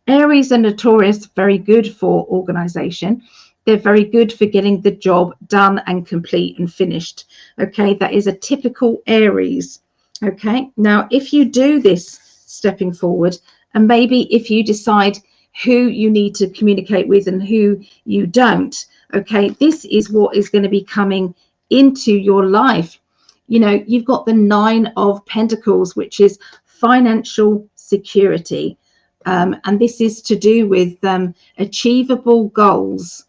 Aries and Taurus, very good for organization. They're very good for getting the job done and complete and finished. Okay, that is a typical Aries. Okay, now if you do this stepping forward, and maybe if you decide who you need to communicate with and who you don't, okay, this is what is going to be coming into your life. You've got the Nine of Pentacles, which is financial security. And this is to do with achievable goals.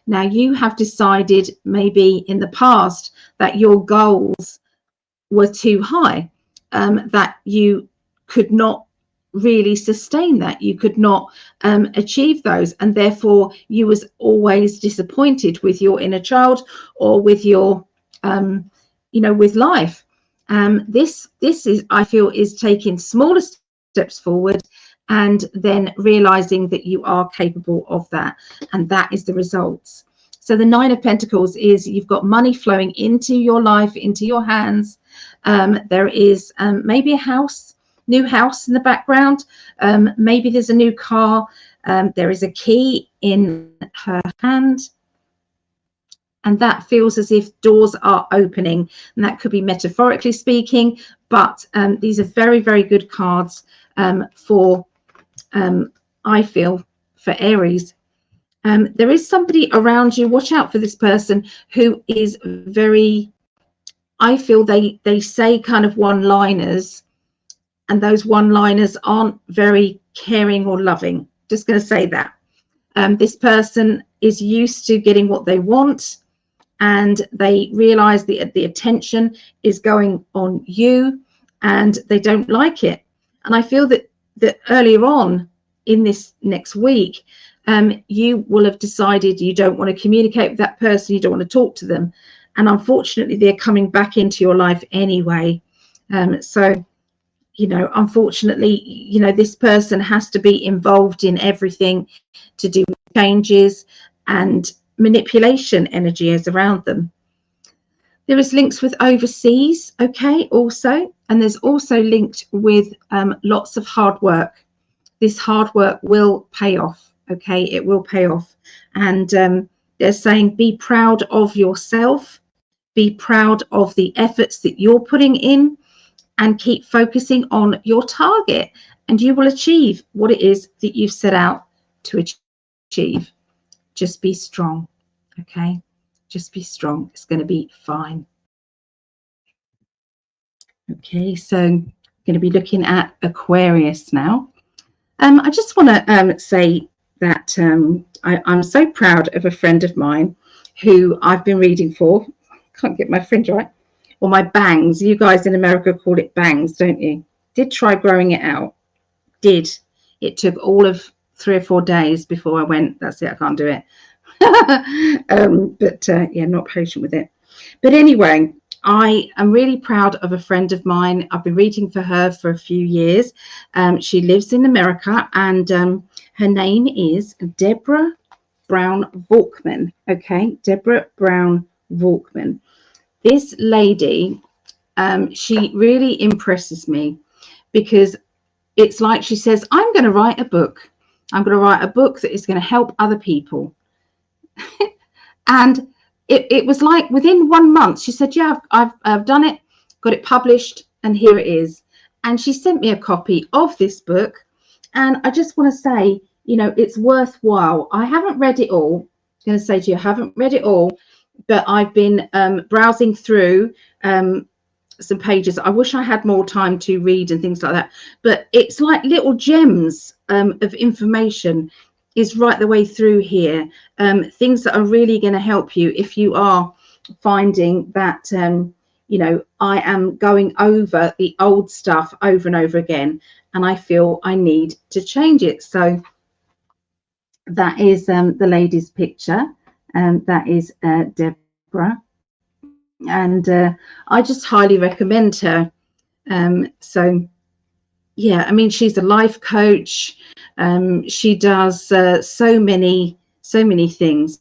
Now, you have decided maybe in the past that your goals were too high, that you could not really sustain that. You could not achieve those. And therefore, you was always disappointed with your inner child, or with your with life. This is, I feel, is taking smaller steps forward, and then realizing that you are capable of that, and that is the results. So the Nine of Pentacles is, you've got money flowing into your life, into your hands. There is maybe a new house in the background. Maybe there's a new car. There is a key in her hand. And that feels as if doors are opening, and that could be metaphorically speaking, but these are very, very good cards for, I feel, for Aries. There is somebody around you. Watch out for this person who is very, I feel they say kind of one-liners, and those one-liners aren't very caring or loving. Just going to say that. This person is used to getting what they want, and they realize the attention is going on you, and they don't like it. And I feel that earlier on in this next week, you will have decided you don't want to communicate with that person, you don't want to talk to them, and unfortunately they're coming back into your life anyway. So unfortunately, this person has to be involved in everything to do with changes and manipulation energy is around them. There is links with overseas, okay, also, and there's also linked with lots of hard work. This hard work will pay off, okay, it will pay off. And they're saying, be proud of yourself, be proud of the efforts that you're putting in, and keep focusing on your target, and you will achieve what it is that you've set out to achieve. Just be strong, okay? Just be strong. It's going to be fine. Okay, so I'm going to be looking at Aquarius now. I just want to say that I'm so proud of a friend of mine who I've been reading for. Can't get my friend right. Or my bangs. You guys in America call it bangs, don't you? Did try growing it out. Did. It took all of 3 or 4 days before I went, that's it, I can't do it. Yeah, not patient with it. But anyway, I am really proud of a friend of mine. I've been reading for her for a few years. She lives in America, and her name is Deborah Brown Volkman. Okay, Deborah Brown Volkman. This lady, she really impresses me, because it's like she says, I'm going to write a book. I'm going to write a book that is going to help other people. And it was like within 1 month, she said, yeah, I've done it, got it published, and here it is. And she sent me a copy of this book. And I just want to say, it's worthwhile. I haven't read it all. I'm going to say to you, I haven't read it all, but I've been browsing through some pages. I wish I had more time to read and things like that. But it's like little gems of information. is right the way through here. Things that are really going to help you if you are finding that, you know, I am going over the old stuff over and over again, and I feel I need to change it. So that is the lady's picture, and that is Deborah, and I just highly recommend her. So yeah, I mean, she's a life coach. She does so many things.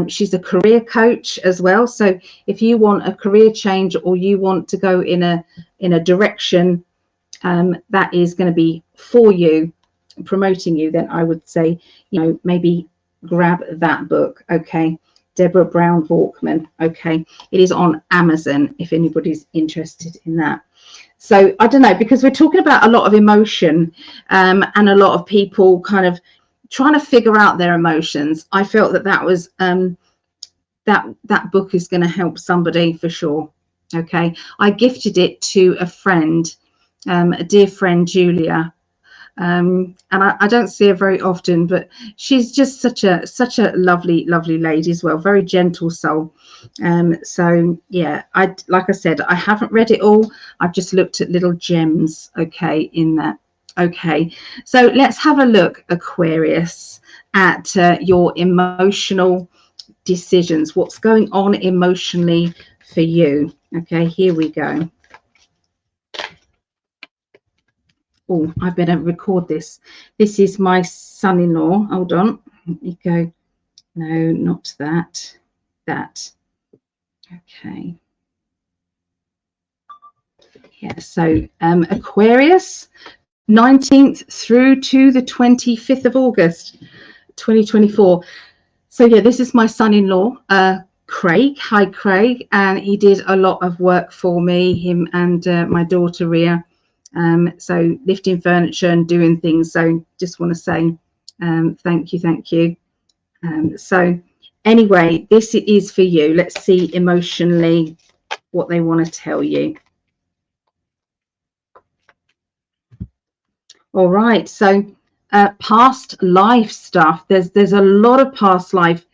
She's a career coach as well. So if you want a career change, or you want to go in a direction that is going to be for you, promoting you, then I would say, you know, maybe grab that book. Okay, Deborah Brown Volkman. Okay, it is on Amazon if anybody's interested in that. So I don't know, because we're talking about a lot of emotion, and a lot of people kind of trying to figure out their emotions. I felt that that was that book is going to help somebody for sure. Okay, I gifted it to a friend, a dear friend, Julia, and I don't see her very often, but she's just such a lovely lady as well, very gentle soul. So yeah, like I said, I haven't read it all. I've just looked at little gems, okay, in that. Okay, so let's have a look, Aquarius, at your emotional decisions. What's going on emotionally for you? Okay, here we go. Oh, I better record this. This is my son-in-law. Hold on. Let me go. No, not that. That. Okay. Yeah, so Aquarius, 19th through to the 25th of August, 2024. So yeah, this is my son-in-law, Craig. Hi, Craig. And he did a lot of work for me, him and my daughter, Ria. So lifting furniture and doing things. So just want to say thank you. So anyway, this is for you. Let's see emotionally what they want to tell you. All right, so past life stuff. There's a lot of past life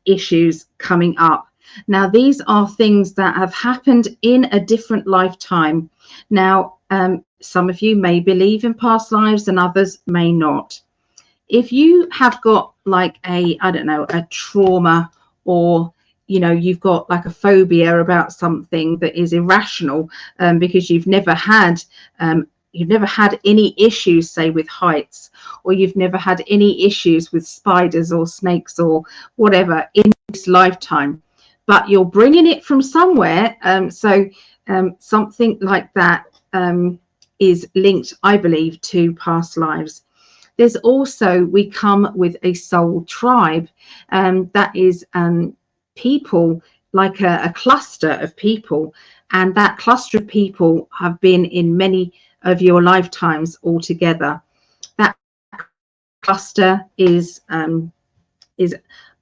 issues coming up. Now, these are things that have happened in a different lifetime. Now, some of you may believe in past lives and others may not. If you have got like I don't know, a trauma, or you know, you've got like a phobia about something that is irrational, because you've never had any issues, say, with heights, or you've never had any issues with spiders or snakes or whatever in this lifetime, but you're bringing it from somewhere. Something like that is linked, I believe, to past lives. There's also, we come with a soul tribe, that is people, like a cluster of people, and that cluster of people have been in many of your lifetimes altogether. That cluster is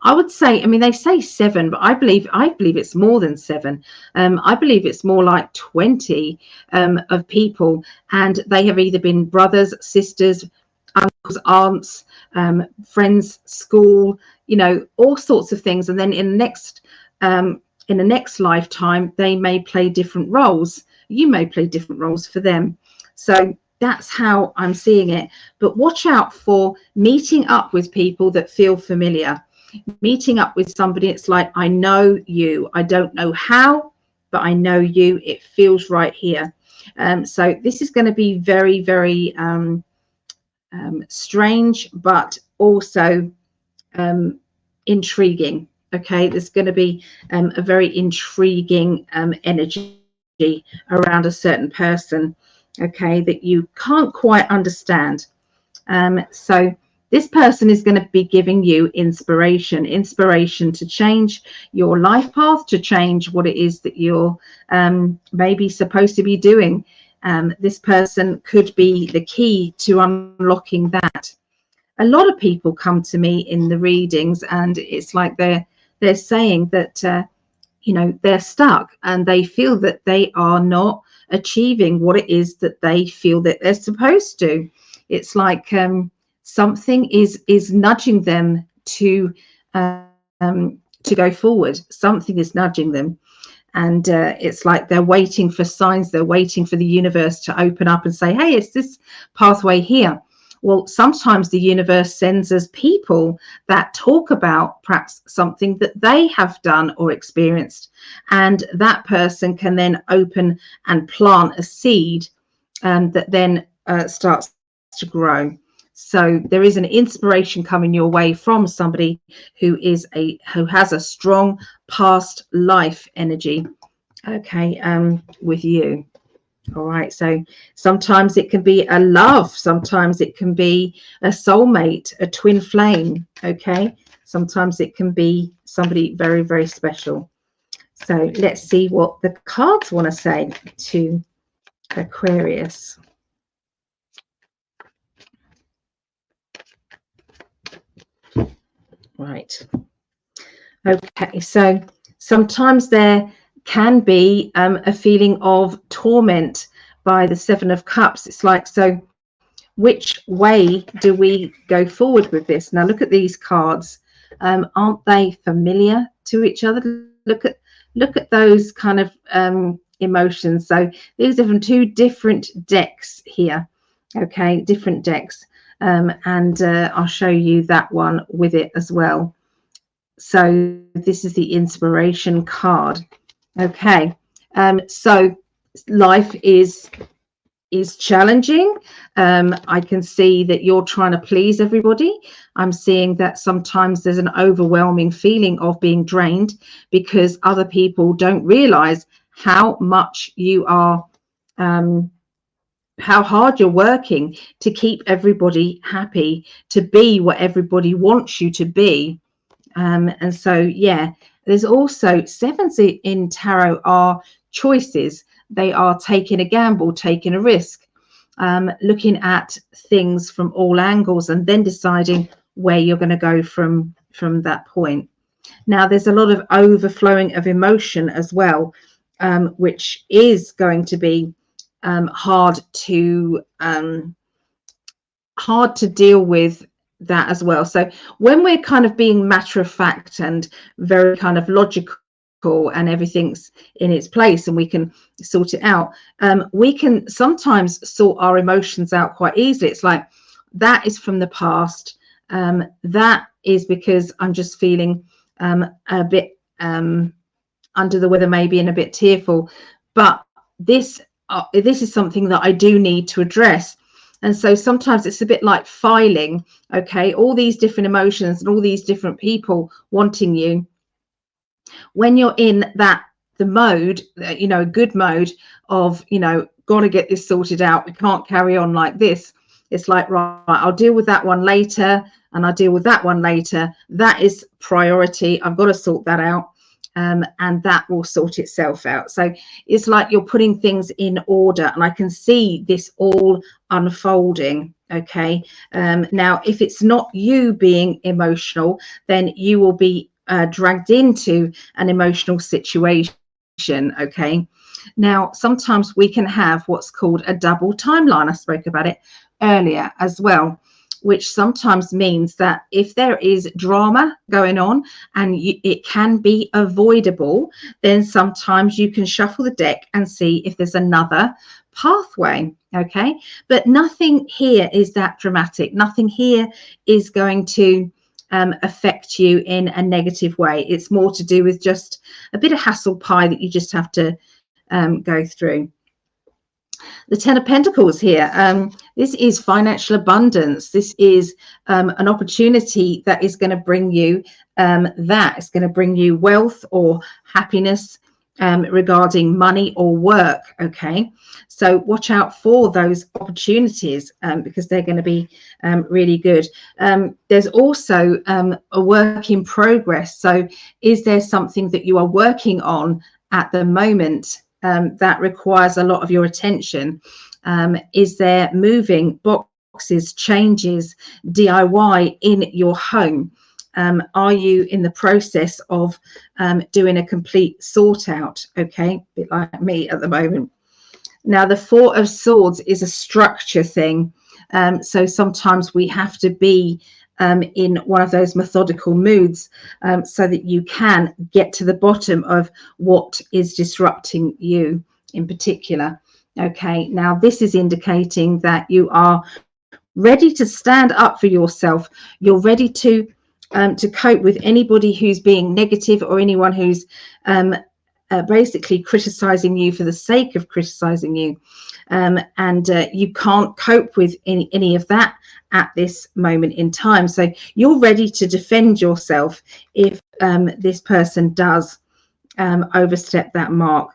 I would say, I mean, they say 7, but I believe it's more than 7. I believe it's more like 20 of people, and they have either been brothers, sisters, uncles, aunts, friends, school, you know, all sorts of things. And then in the next lifetime, they may play different roles. You may play different roles for them. So that's how I'm seeing it. But watch out for meeting up with people that feel familiar. Meeting up with somebody, it's like, I know you. I don't know how, but I know you. It feels right here. So this is going to be very, very strange, but also intriguing. Okay, there's going to be a very intriguing energy around a certain person, okay, that you can't quite understand. So this person is going to be giving you inspiration to change your life path, to change what it is that you're maybe supposed to be doing. This person could be the key to unlocking that. A lot of people come to me in the readings, and it's like they're saying that you know, they're stuck and they feel that they are not achieving what it is that they feel that they're supposed to. It's like something is nudging them to go forward. Something is nudging them, and it's like they're waiting for signs. They're waiting for the universe to open up and say, hey, it's this pathway here. Well, sometimes the universe sends us people that talk about perhaps something that they have done or experienced, and that person can then open and plant a seed that then starts to grow. So there is an inspiration coming your way from somebody who has a strong past life energy, okay, with you. All right, so sometimes it can be a love, sometimes it can be a soulmate, a twin flame, okay? Sometimes it can be somebody very, very special. So let's see what the cards want to say to Aquarius. Right. Okay, so sometimes there can be a feeling of torment by the Seven of Cups. It's like, so which way do we go forward with this? Now look at these cards. Aren't they familiar to each other? Look at those kind of emotions. So these are from two different decks here. Okay, different decks. And I'll show you that one with it as well. So this is the inspiration card. Okay, so life is challenging. I can see that you're trying to please everybody. I'm seeing that sometimes there's an overwhelming feeling of being drained because other people don't realize how much you are, how hard you're working to keep everybody happy, to be what everybody wants you to be. And so, yeah, there's also sevens in tarot are choices. They are taking a gamble, taking a risk, looking at things from all angles and then deciding where you're going to go from that point. Now, there's a lot of overflowing of emotion as well, which is going to be hard to deal with that as well. So when we're kind of being matter of fact and very kind of logical and everything's in its place and we can sort it out, we can sometimes sort our emotions out quite easily. It's like, that is from the past, that is because I'm just feeling a bit under the weather maybe and a bit tearful, but this is something that I do need to address. And so sometimes it's a bit like filing, okay, all these different emotions and all these different people wanting you. When you're in the mode, you know, a good mode of, you know, got to get this sorted out, we can't carry on like this. It's like, right, I'll deal with that one later and I'll deal with that one later. That is priority. I've got to sort that out. And that will sort itself out. So it's like you're putting things in order, and I can see this all unfolding. Okay, now if it's not you being emotional, then you will be dragged into an emotional situation. Okay, now sometimes we can have what's called a double timeline. I spoke about it earlier as well, which sometimes means that if there is drama going on and it can be avoidable, then sometimes you can shuffle the deck and see if there's another pathway. Okay, but nothing here is that dramatic. Nothing here is going to affect you in a negative way. It's more to do with just a bit of hassle pie that you just have to go through. The Ten of Pentacles here, this is financial abundance. This is an opportunity that is going to bring you it's going to bring you wealth or happiness regarding money or work. Okay, so watch out for those opportunities because they're going to be really good. There's also a work in progress. So is there something that you are working on at the moment that requires a lot of your attention? Is there moving boxes, changes, DIY in your home? Are you in the process of doing a complete sort out? Okay, a bit like me at the moment. Now, the Four of Swords is a structure thing. So sometimes we have to be in one of those methodical moods so that you can get to the bottom of what is disrupting you in particular. Okay, now this is indicating that you are ready to stand up for yourself. You're ready to cope with anybody who's being negative, or anyone who's basically criticizing you for the sake of criticizing you. And you can't cope with any of that at this moment in time. So you're ready to defend yourself if this person does overstep that mark.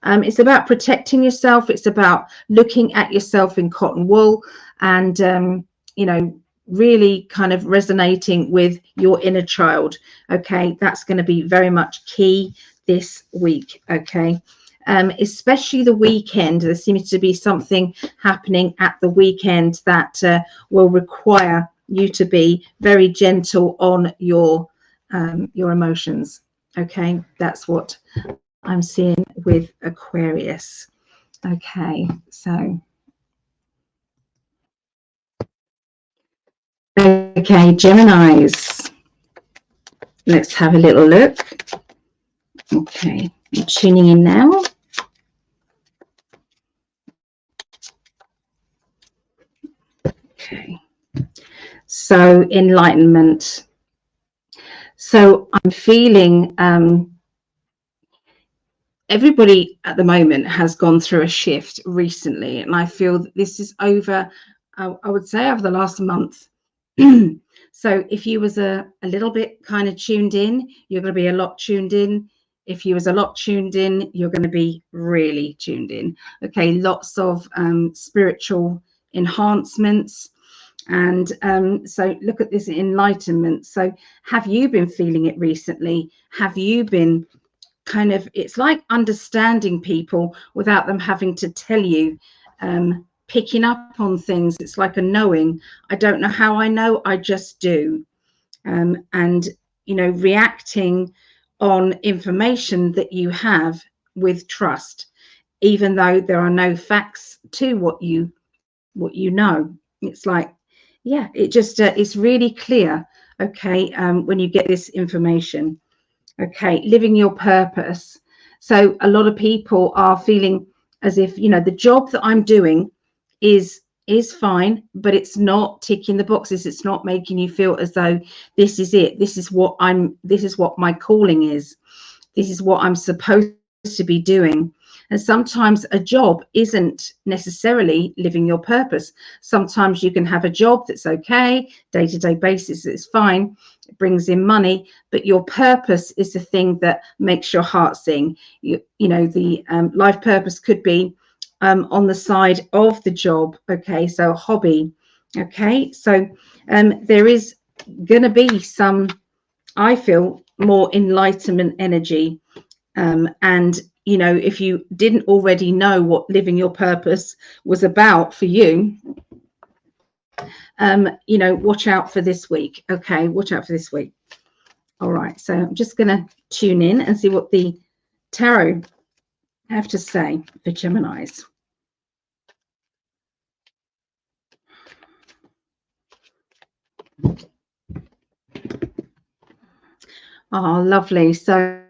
It's about protecting yourself. It's about looking at yourself in cotton wool and, you know, really kind of resonating with your inner child. Okay, that's going to be very much key this week. Okay, especially the weekend. There seems to be something happening at the weekend that will require you to be very gentle on your emotions. Okay, that's what I'm seeing with Aquarius. Okay, so okay, Geminis, let's have a little look. Okay, I'm tuning in now. Okay, so enlightenment. So I'm feeling everybody at the moment has gone through a shift recently, and I feel that this is over, I would say, over the last month. So if you was a little bit kind of tuned in, you're going to be a lot tuned in. If you was a lot tuned in, you're going to be really tuned in. Okay, lots of spiritual enhancements. And so look at this enlightenment. So have you been feeling it recently? Have you been kind of, it's like understanding people without them having to tell you, picking up on things. It's like a knowing. I don't know how I know, I just do. And, you know, reacting on information that you have with trust, even though there are no facts to what you know. It's like, yeah, it just it's really clear. Okay, when you get this information. Okay, living your purpose. So a lot of people are feeling as if, you know, the job that I'm doing is fine, but it's not ticking the boxes. It's not making you feel as though this is it. This is what my calling is. This is what I'm supposed to be doing. And sometimes a job isn't necessarily living your purpose. Sometimes you can have a job that's okay, day-to-day basis, it's fine, it brings in money, but your purpose is the thing that makes your heart sing. You know, the life purpose could be on the side of the job. Okay, so a hobby. Okay, so there is going to be some, I feel, more enlightenment energy. And you know, if you didn't already know what living your purpose was about for you, you know, watch out for this week. Okay, watch out for this week. All right, so I'm just going to tune in and see what the tarot have to say for Geminis. Oh, lovely. So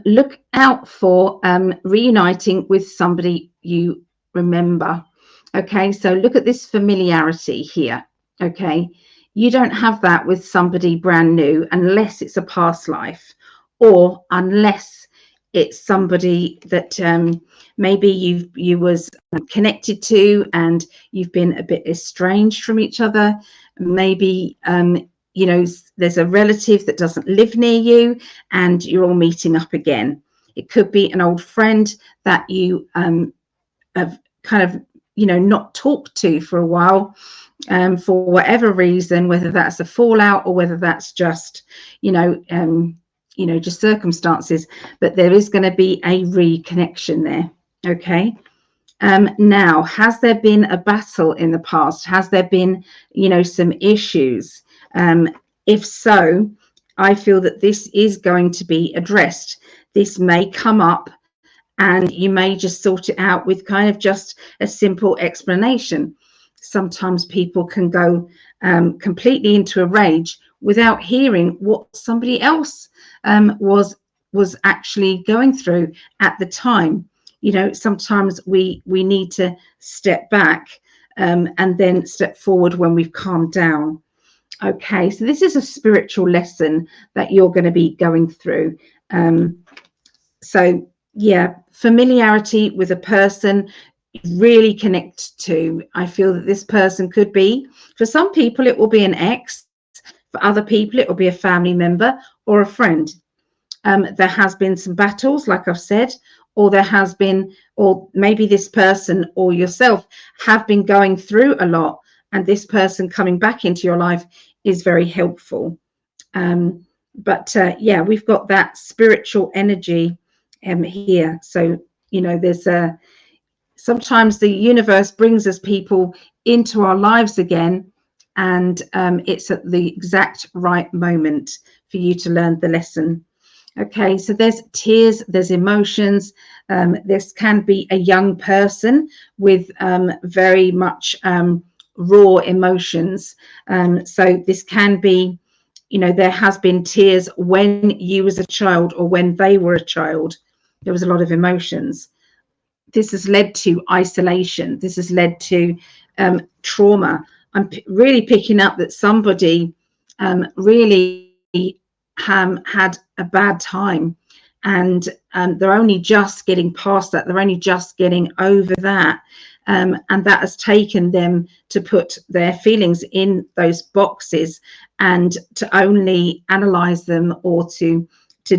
look out for reuniting with somebody you remember. Okay, so look at this familiarity here. Okay, you don't have that with somebody brand new unless it's a past life, or unless it's somebody that maybe you was connected to and you've been a bit estranged from each other. Maybe you know, there's a relative that doesn't live near you and you're all meeting up again. It could be an old friend that you have kind of, you know, not talked to for a while, for whatever reason, whether that's a fallout or whether that's just, you know, just circumstances. But there is going to be a reconnection there. Okay. Now, has there been a battle in the past? Has there been, you know, some issues? If so, I feel that this is going to be addressed. This may come up and you may just sort it out with kind of just a simple explanation. Sometimes people can go completely into a rage without hearing what somebody else was actually going through at the time. You know, sometimes we need to step back and then step forward when we've calmed down. Okay, so this is a spiritual lesson that you're going to be going through. So yeah, familiarity with a person really connect to. I feel that this person could be, for some people it will be an ex, for other people it will be a family member or a friend. There has been some battles, like I've said, or there has been, or maybe this person or yourself have been going through a lot, and this person coming back into your life is very helpful. But yeah, we've got that spiritual energy here. So, you know, there's sometimes the universe brings us people into our lives again, and it's at the exact right moment for you to learn the lesson. Okay, so there's tears, there's emotions. This can be a young person with very much raw emotions. So this can be, you know, there has been tears when you was a child or when they were a child. There was a lot of emotions. This has led to isolation. This has led to trauma. I'm really picking up that somebody really had a bad time, and they're only just getting past that. They're only just getting over that. And that has taken them to put their feelings in those boxes and to only analyze them or to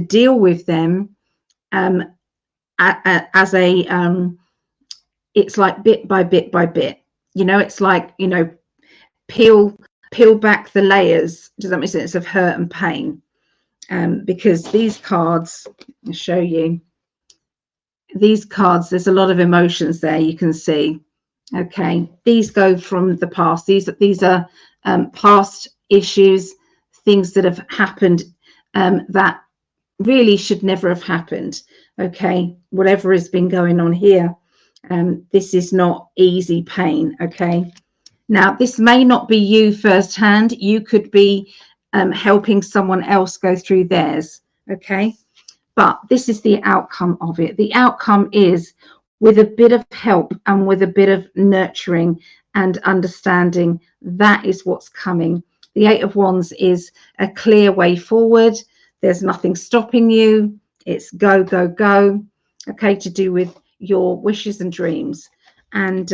deal with them as a it's like bit by bit by bit. You know, it's like, you know, peel back the layers, does that make sense, of hurt and pain. Because these cards, I'll show you, these cards, there's a lot of emotions there, you can see. Okay, these go from the past. These are past issues, things that have happened that really should never have happened. Okay, whatever has been going on here, this is not easy pain. Okay, now this may not be you firsthand. You could be helping someone else go through theirs. Okay, but this is the outcome of it. The outcome is, with a bit of help and with a bit of nurturing and understanding, that is what's coming. The Eight of Wands is a clear way forward. There's nothing stopping you. It's go, go, go. Okay, to do with your wishes and dreams. And,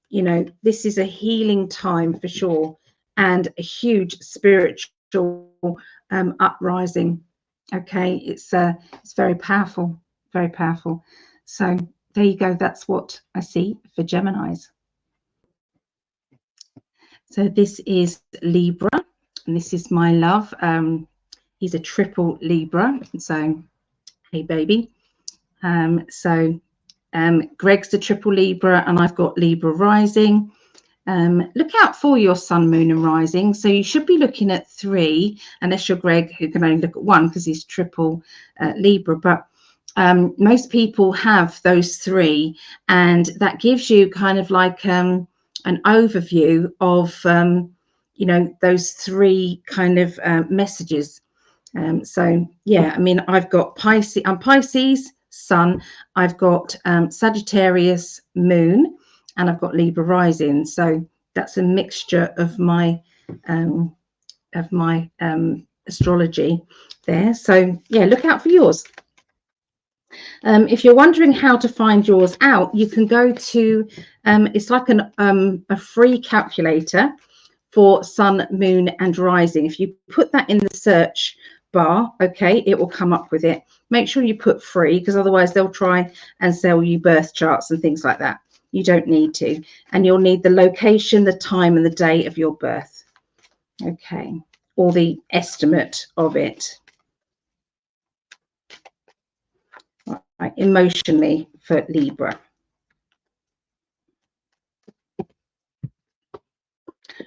you know, this is a healing time for sure, and a huge spiritual uprising. Okay, it's very powerful, very powerful. So there you go. That's what I see for Geminis. So this is Libra, and this is my love. He's a triple Libra. So, hey, baby. Greg's the triple Libra, and I've got Libra rising. Look out for your sun, moon, and rising. So you should be looking at 3, unless you're Greg, who can only look at 1 because he's triple Libra. But most people have those 3, and that gives you kind of like an overview of you know, those 3 kind of messages. So yeah, I mean, I've got Pisces, I'm Pisces sun, I've got Sagittarius moon, and I've got Libra rising. So that's a mixture of my astrology there. So yeah, look out for yours. If you're wondering how to find yours out, you can go to it's like a free calculator for sun, moon, and rising. If you put that in the search bar, okay, it will come up with it. Make sure you put free, because otherwise they'll try and sell you birth charts and things like that. You don't need to. And you'll need the location, the time, and the day of your birth. Okay, or the estimate of it. Right, emotionally for Libra.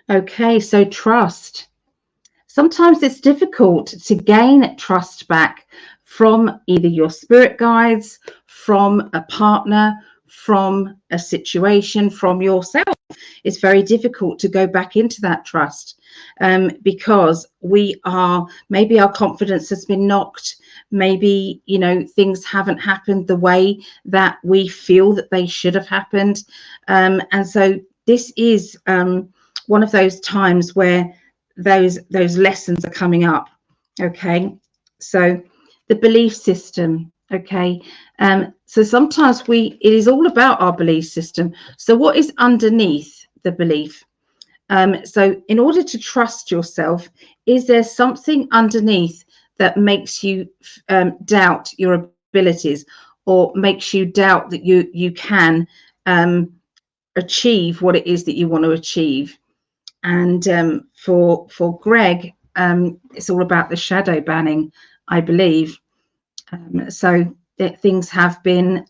Okay, so trust. Sometimes it's difficult to gain trust back from either your spirit guides, from a partner, from a situation, from yourself. It's very difficult to go back into that trust, because maybe our confidence has been knocked. Maybe, you know, things haven't happened the way that we feel that they should have happened. And so this is one of those times where those lessons are coming up. Okay, so the belief system. Okay, so sometimes it is all about our belief system. So what is underneath the belief? So in order to trust yourself, is there something underneath that makes you doubt your abilities, or makes you doubt that you can achieve what it is that you want to achieve? And for Greg, it's all about the shadow banning, I believe. So things have been,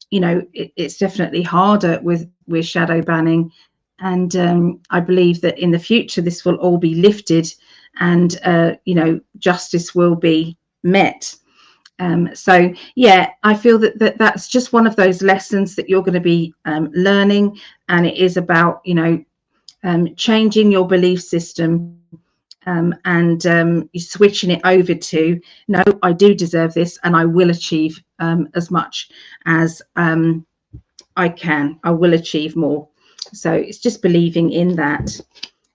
you know, it's definitely harder with shadow banning. And I believe that in the future, this will all be lifted, and, you know, justice will be met. So, yeah, I feel that that's just one of those lessons that you're going to be learning. And it is about, you know, changing your belief system, and you're switching it over to, no, I do deserve this, and I will achieve as much as I can. I will achieve more. So it's just believing in that.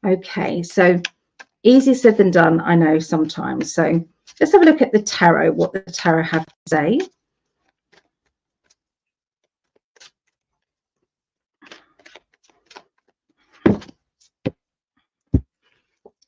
Okay, so easier said than done, I know sometimes. So let's have a look at the tarot, what the tarot have to say.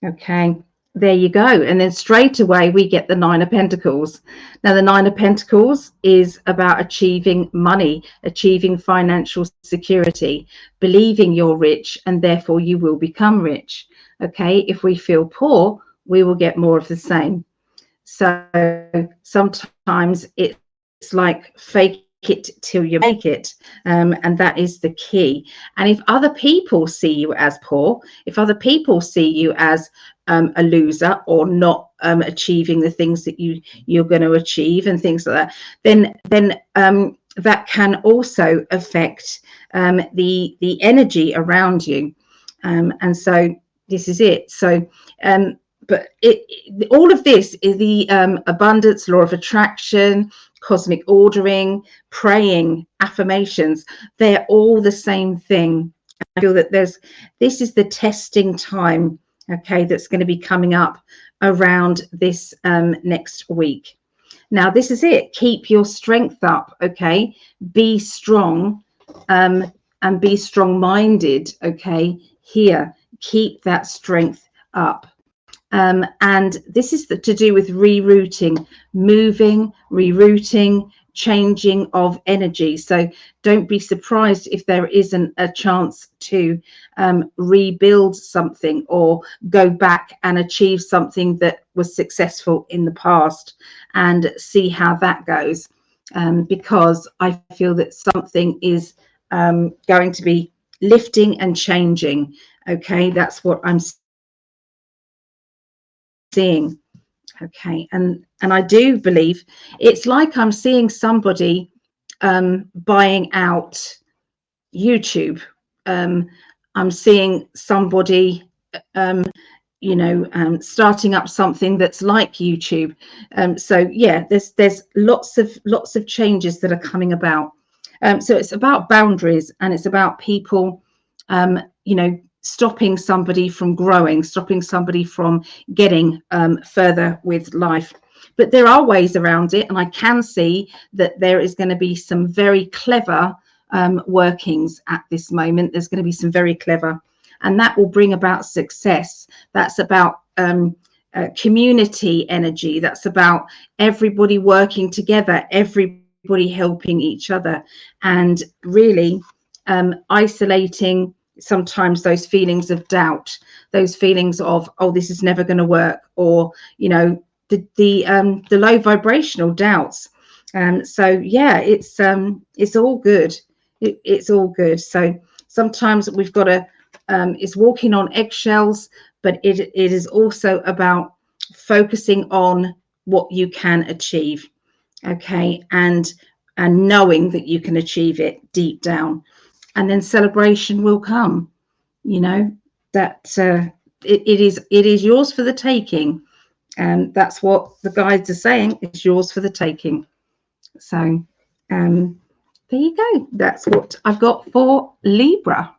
Okay, there you go. And then straight away we get the Nine of Pentacles. Now the Nine of Pentacles is about achieving money, achieving financial security, believing you're rich, and therefore you will become rich. Okay, if we feel poor, we will get more of the same. So sometimes it's like fake it till you make it, and that is the key. And if other people see you as poor, if other people see you as a loser, or not achieving the things that you're going to achieve and things like that, then that can also affect the energy around you. And so this is it. So but all of this is the abundance, law of attraction, cosmic ordering, praying, affirmations. They're all the same thing. I feel that this is the testing time, okay, that's going to be coming up around this next week. Now, this is it. Keep your strength up, okay? Be strong, and be strong-minded, okay? Here, keep that strength up. And this is to do with rerouting, moving, rerouting, changing of energy. So don't be surprised if there isn't a chance to rebuild something, or go back and achieve something that was successful in the past, and see how that goes. Because I feel that something is going to be lifting and changing. Okay, that's what I'm seeing. Okay, and I do believe it's like I'm seeing somebody buying out YouTube. I'm seeing somebody you know, starting up something that's like YouTube. So yeah, there's lots of changes that are coming about. So it's about boundaries, and it's about people you know, stopping somebody from growing, stopping somebody from getting further with life. But there are ways around it, and I can see that there is going to be some very clever workings at this moment. There's going to be some very clever, and that will bring about success. That's about community energy. That's about everybody working together, everybody helping each other, and really isolating sometimes those feelings of doubt, those feelings of, oh, this is never going to work, or, you know, the low vibrational doubts. So yeah, it's all good. It's all good. So sometimes we've got to it's walking on eggshells, but it is also about focusing on what you can achieve. Okay, and and knowing that you can achieve it deep down. And then celebration will come, you know, that it is yours for the taking. And that's what the guides are saying. It's yours for the taking. So there you go. That's what I've got for Libra.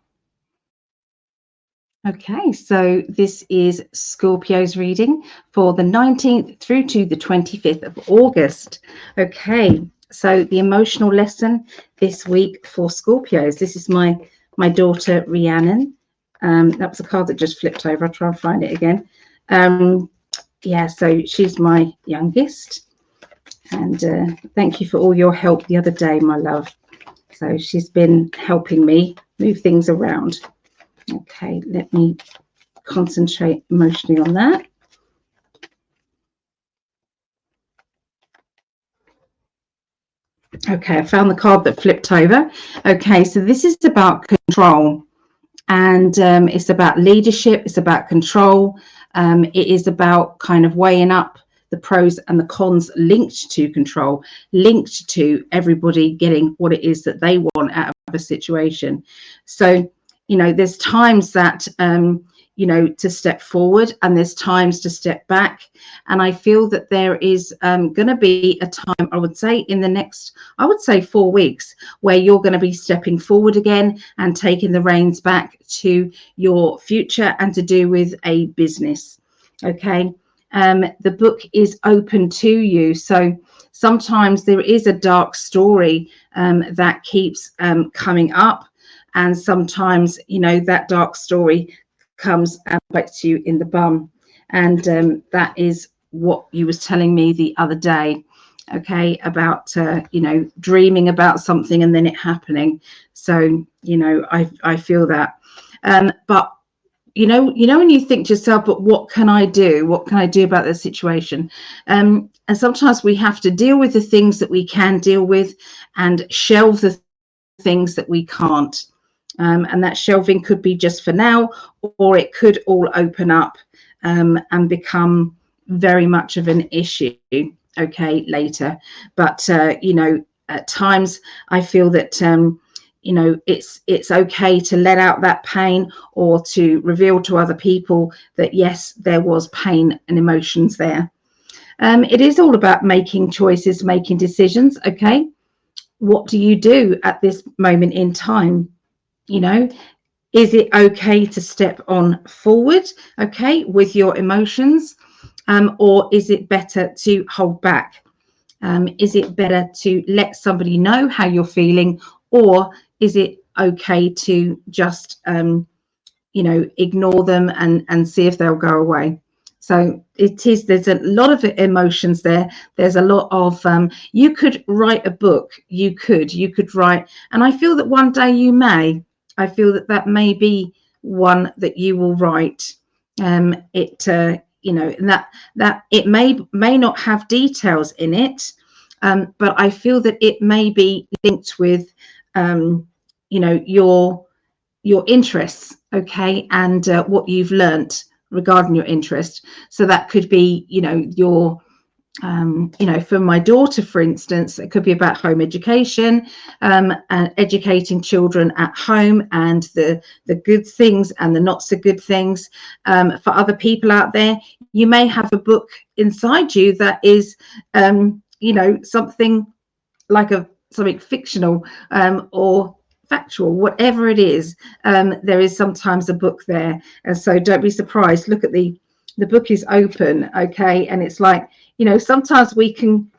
Okay, so this is Scorpio's reading for the 19th through to the 25th of August. Okay, so the emotional lesson this week for Scorpios. This is my daughter Rhiannon. That was a card that just flipped over. I'll try and find it again. Yeah, so she's my youngest. And thank you for all your help the other day, my love. So she's been helping me move things around. Okay, let me concentrate emotionally on that. Okay, I found the card that flipped over. Okay, so this is about control, and it's about leadership. It's about control. It is about kind of weighing up the pros and the cons linked to control, linked to everybody getting what it is that they want out of a situation. So, you know, there's times that, you know, to step forward, and there's times to step back. And I feel that there is going to be a time, I would say in the next, 4 weeks, where you're going to be stepping forward again and taking the reins back to your future and to do with a business. Okay. The book is open to you. So sometimes there is a dark story that keeps coming up. And sometimes, you know, that dark story comes and bites you in the bum. And that is what you was telling me the other day, okay, about, you know, dreaming about something and then it happening. So, you know, I feel that. But, you know, when you think to yourself, but what can I do? What can I do about this situation? And sometimes we have to deal with the things that we can deal with and shelve the things that we can't. And that shelving could be just for now, or it could all open up and become very much of an issue, okay, later. But, you know, at times I feel that, you know, it's okay to let out that pain, or to reveal to other people that, yes, there was pain and emotions there. It is all about making choices, making decisions, okay? What do you do at this moment in time? You know, is it okay to step on forward, okay, with your emotions, or is it better to hold back? Is it better to let somebody know how you're feeling, or is it okay to just, you know, ignore them and see if they'll go away? So there's a lot of emotions there. There's a lot of, you could write a book, you could write, and I feel that one day you may. I feel that may be one that you will write. You know, and that it may not have details in it, but I feel that it may be linked with, you know, your interests, okay, and what you've learnt regarding your interest. So that could be, you know, your you know, for my daughter, for instance, it could be about home education, and educating children at home, and the good things and the not so good things. For other people out there, you may have a book inside you that is, you know, something like something fictional, or factual, whatever it is. There is sometimes a book there, and so don't be surprised. Look at the book is open, okay, and it's like, you know, sometimes we can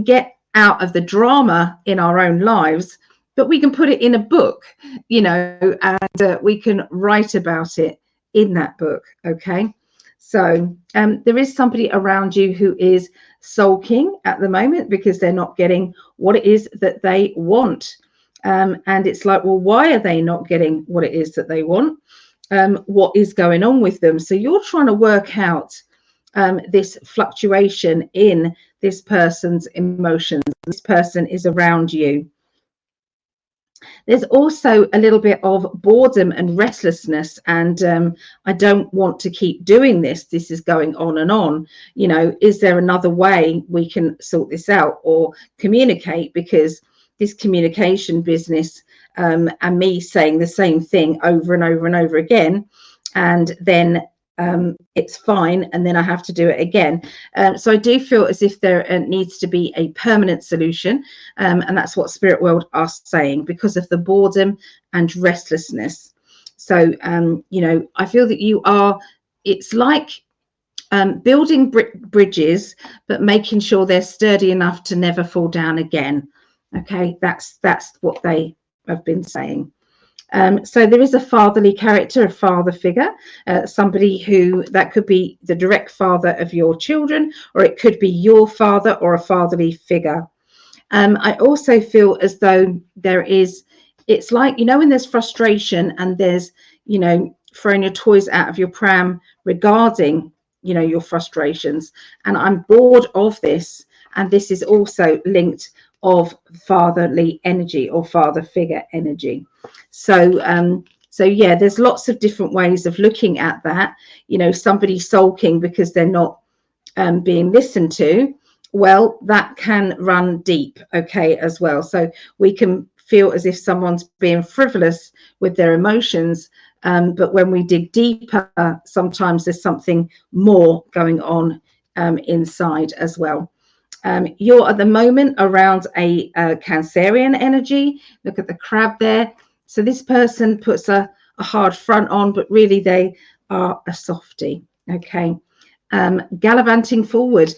get out of the drama in our own lives, but we can put it in a book, you know, and we can write about it in that book, okay. So there is somebody around you who is sulking at the moment because they're not getting what it is that they want, and it's like, well, why are they not getting what it is that they want? What is going on with them? So you're trying to work out this fluctuation in this person's emotions. This person is around you. There's also a little bit of boredom and restlessness, and I don't want to keep doing this. This is going on and on. You know, is there another way we can sort this out or communicate? Because this communication business and me saying the same thing over and over and over again, and then it's fine, and then I have to do it again. So I do feel as if there needs to be a permanent solution, and that's what Spirit World are saying, because of the boredom and restlessness. So you know, I feel that you are, it's like building bridges, but making sure they're sturdy enough to never fall down again. Okay, that's what they have been saying. So there is a fatherly character, a father figure, somebody who, that could be the direct father of your children, or it could be your father or a fatherly figure. I also feel as though there is, it's like, you know, when there's frustration and there's, you know, throwing your toys out of your pram regarding, you know, your frustrations. And I'm bored of this. And this is also linked of fatherly energy or father figure energy. So so yeah, there's lots of different ways of looking at that. You know, somebody sulking because they're not being listened to, well, that can run deep, okay, as well. So we can feel as if someone's being frivolous with their emotions, but when we dig deeper, sometimes there's something more going on inside as well. You're at the moment around a Cancerian energy. Look at the crab there. So this person puts a hard front on, but really they are a softie. Okay. Gallivanting forward,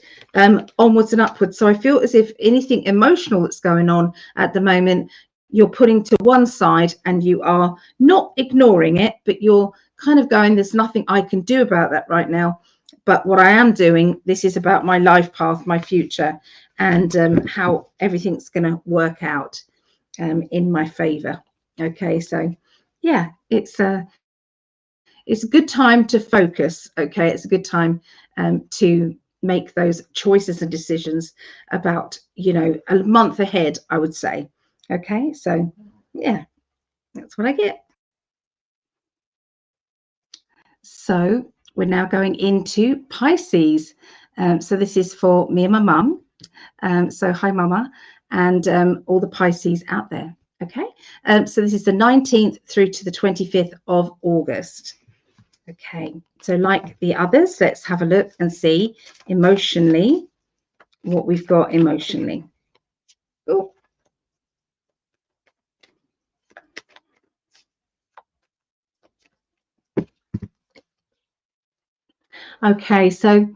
onwards and upwards. So I feel as if anything emotional that's going on at the moment, you're putting to one side and you are not ignoring it, but you're kind of going, there's nothing I can do about that right now. But what I am doing, this is about my life path, my future, and how everything's going to work out in my favor. Okay, so yeah, it's a good time to focus. Okay, it's a good time to make those choices and decisions about, you know, a month ahead, I would say. Okay, so yeah, that's what I get. So we're now going into Pisces. So this is for me and my mum. So hi, Mama, and all the Pisces out there. Okay, so this is the 19th through to the 25th of August. Okay, so like the others, let's have a look and see emotionally what we've got emotionally. Oh. Okay, so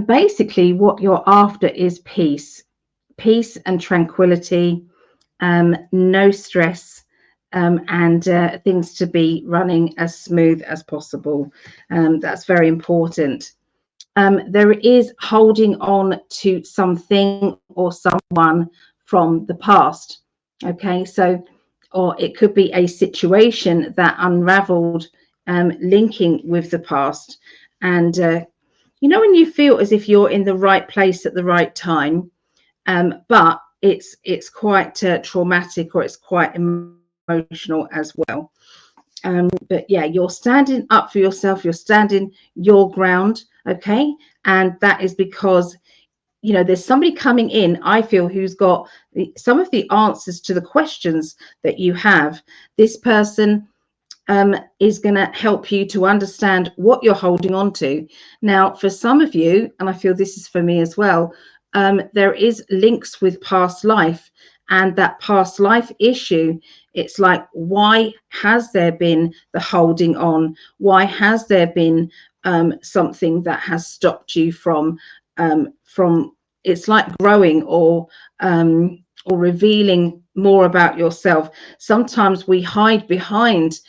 basically what you're after is peace and tranquility, no stress, and things to be running as smooth as possible. That's very important. There is holding on to something or someone from the past. Okay, so, or it could be a situation that unraveled, linking with the past. And you know, when you feel as if you're in the right place at the right time, but it's quite traumatic, or it's quite emotional as well. But yeah, you're standing up for yourself, you're standing your ground. Okay, and that is because, you know, there's somebody coming in, I feel, who's got some of the answers to the questions that you have. This person is going to help you to understand what you're holding on to. Now, for some of you, and I feel this is for me as well, there is links with past life, and that past life issue, it's like, why has there been the holding on? Why has there been something that has stopped you from it's like growing or revealing more about yourself? Sometimes we hide behind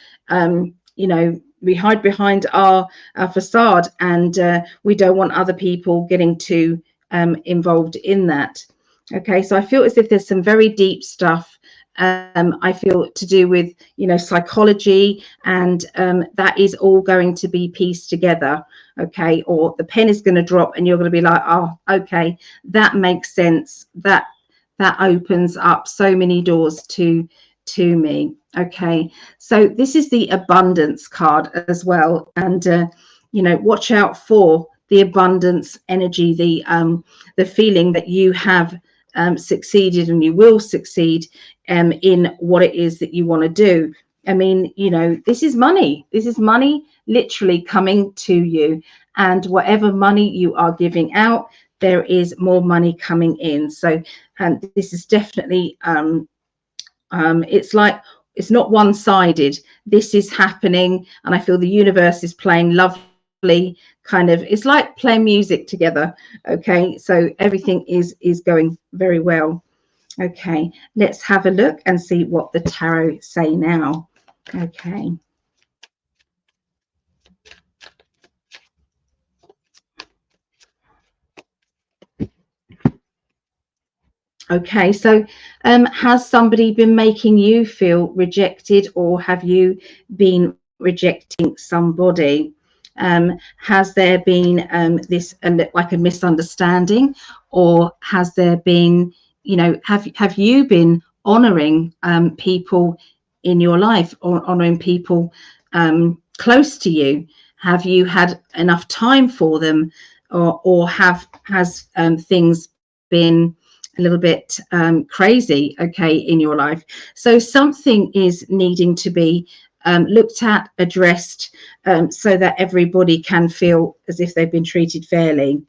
you know, we hide behind our facade, and we don't want other people getting too involved in that. Okay, so I feel as if there's some very deep stuff, I feel, to do with, you know, psychology, and that is all going to be pieced together. Okay, or the pen is going to drop and you're going to be like, oh, okay, that makes sense. That opens up so many doors to to me. Okay, so this is the abundance card as well, and you know, watch out for the abundance energy, the feeling that you have succeeded and you will succeed in what it is that you want to do. I mean, you know, this is money. This is money literally coming to you, and whatever money you are giving out, there is more money coming in. So this is definitely it's like, it's not one-sided. This is happening, and I feel the universe is playing lovely kind of, it's like playing music together. Okay, so everything is going very well. Okay, let's have a look and see what the tarot say now. Okay. Okay, so has somebody been making you feel rejected, or have you been rejecting somebody? Has there been this like a misunderstanding, or has there been, you know, have you been honoring people in your life, or honoring people close to you? Have you had enough time for them, or has things been a little bit crazy, okay, in your life? So something is needing to be looked at, addressed, so that everybody can feel as if they've been treated fairly.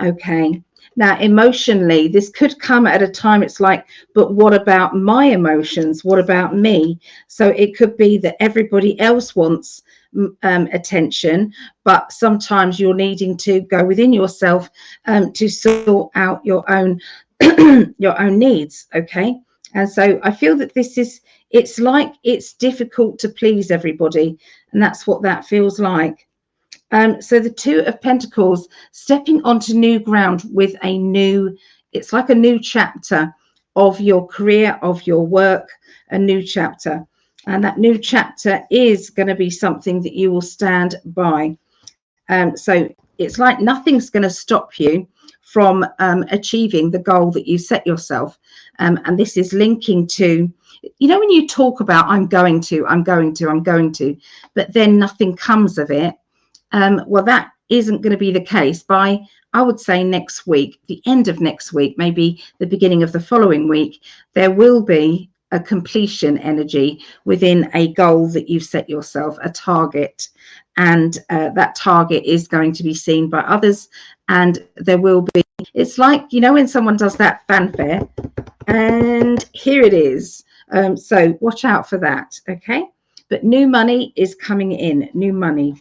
Okay, now emotionally, this could come at a time it's like, but what about my emotions? What about me? So it could be that everybody else wants attention, but sometimes you're needing to go within yourself to sort out your own your own needs. Okay, and so I feel that this is, it's like it's difficult to please everybody, and that's what that feels like. So the Two of Pentacles, stepping onto new ground with a new, it's like a new chapter of your career, of your work, a new chapter. And that new chapter is going to be something that you will stand by. So it's like nothing's going to stop you from achieving the goal that you set yourself. And this is linking to, you know, when you talk about I'm going to, but then nothing comes of it. Well, that isn't going to be the case by, I would say, next week, the end of next week, maybe the beginning of the following week. There will be a completion energy within a goal that you've set yourself, a target, and that target is going to be seen by others, and there will be, it's like, you know, when someone does that fanfare, and here it is. So watch out for that. Okay, but new money is coming in, new money.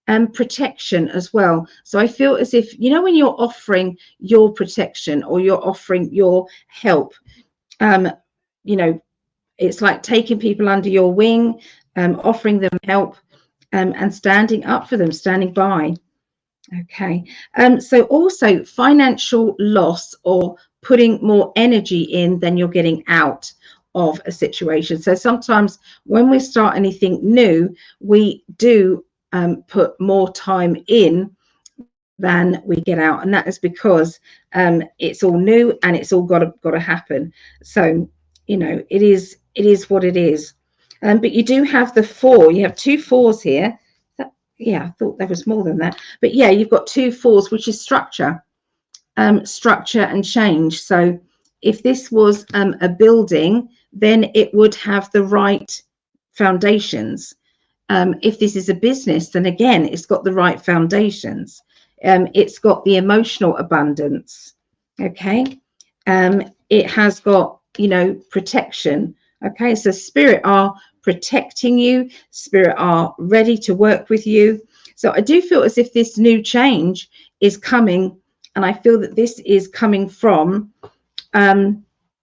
And protection as well. So I feel as if, you know, when you're offering your protection or you're offering your help, you know, it's like taking people under your wing, offering them help, and standing up for them, standing by. Okay, so also financial loss, or putting more energy in than you're getting out of a situation. So sometimes when we start anything new, we do put more time in than we get out, and that is because it's all new and it's all got to happen. So, you know, it is what it is. But you do have the four. You have two fours here. Yeah, I thought there was more than that, but yeah, you've got two fours, which is structure, structure and change. So if this was a building, then it would have the right foundations. If this is a business, then again, it's got the right foundations. It's got the emotional abundance. Okay, it has got, you know, protection. Okay, so spirit are protecting you, spirit are ready to work with you. So I do feel as if this new change is coming, and I feel that this is coming from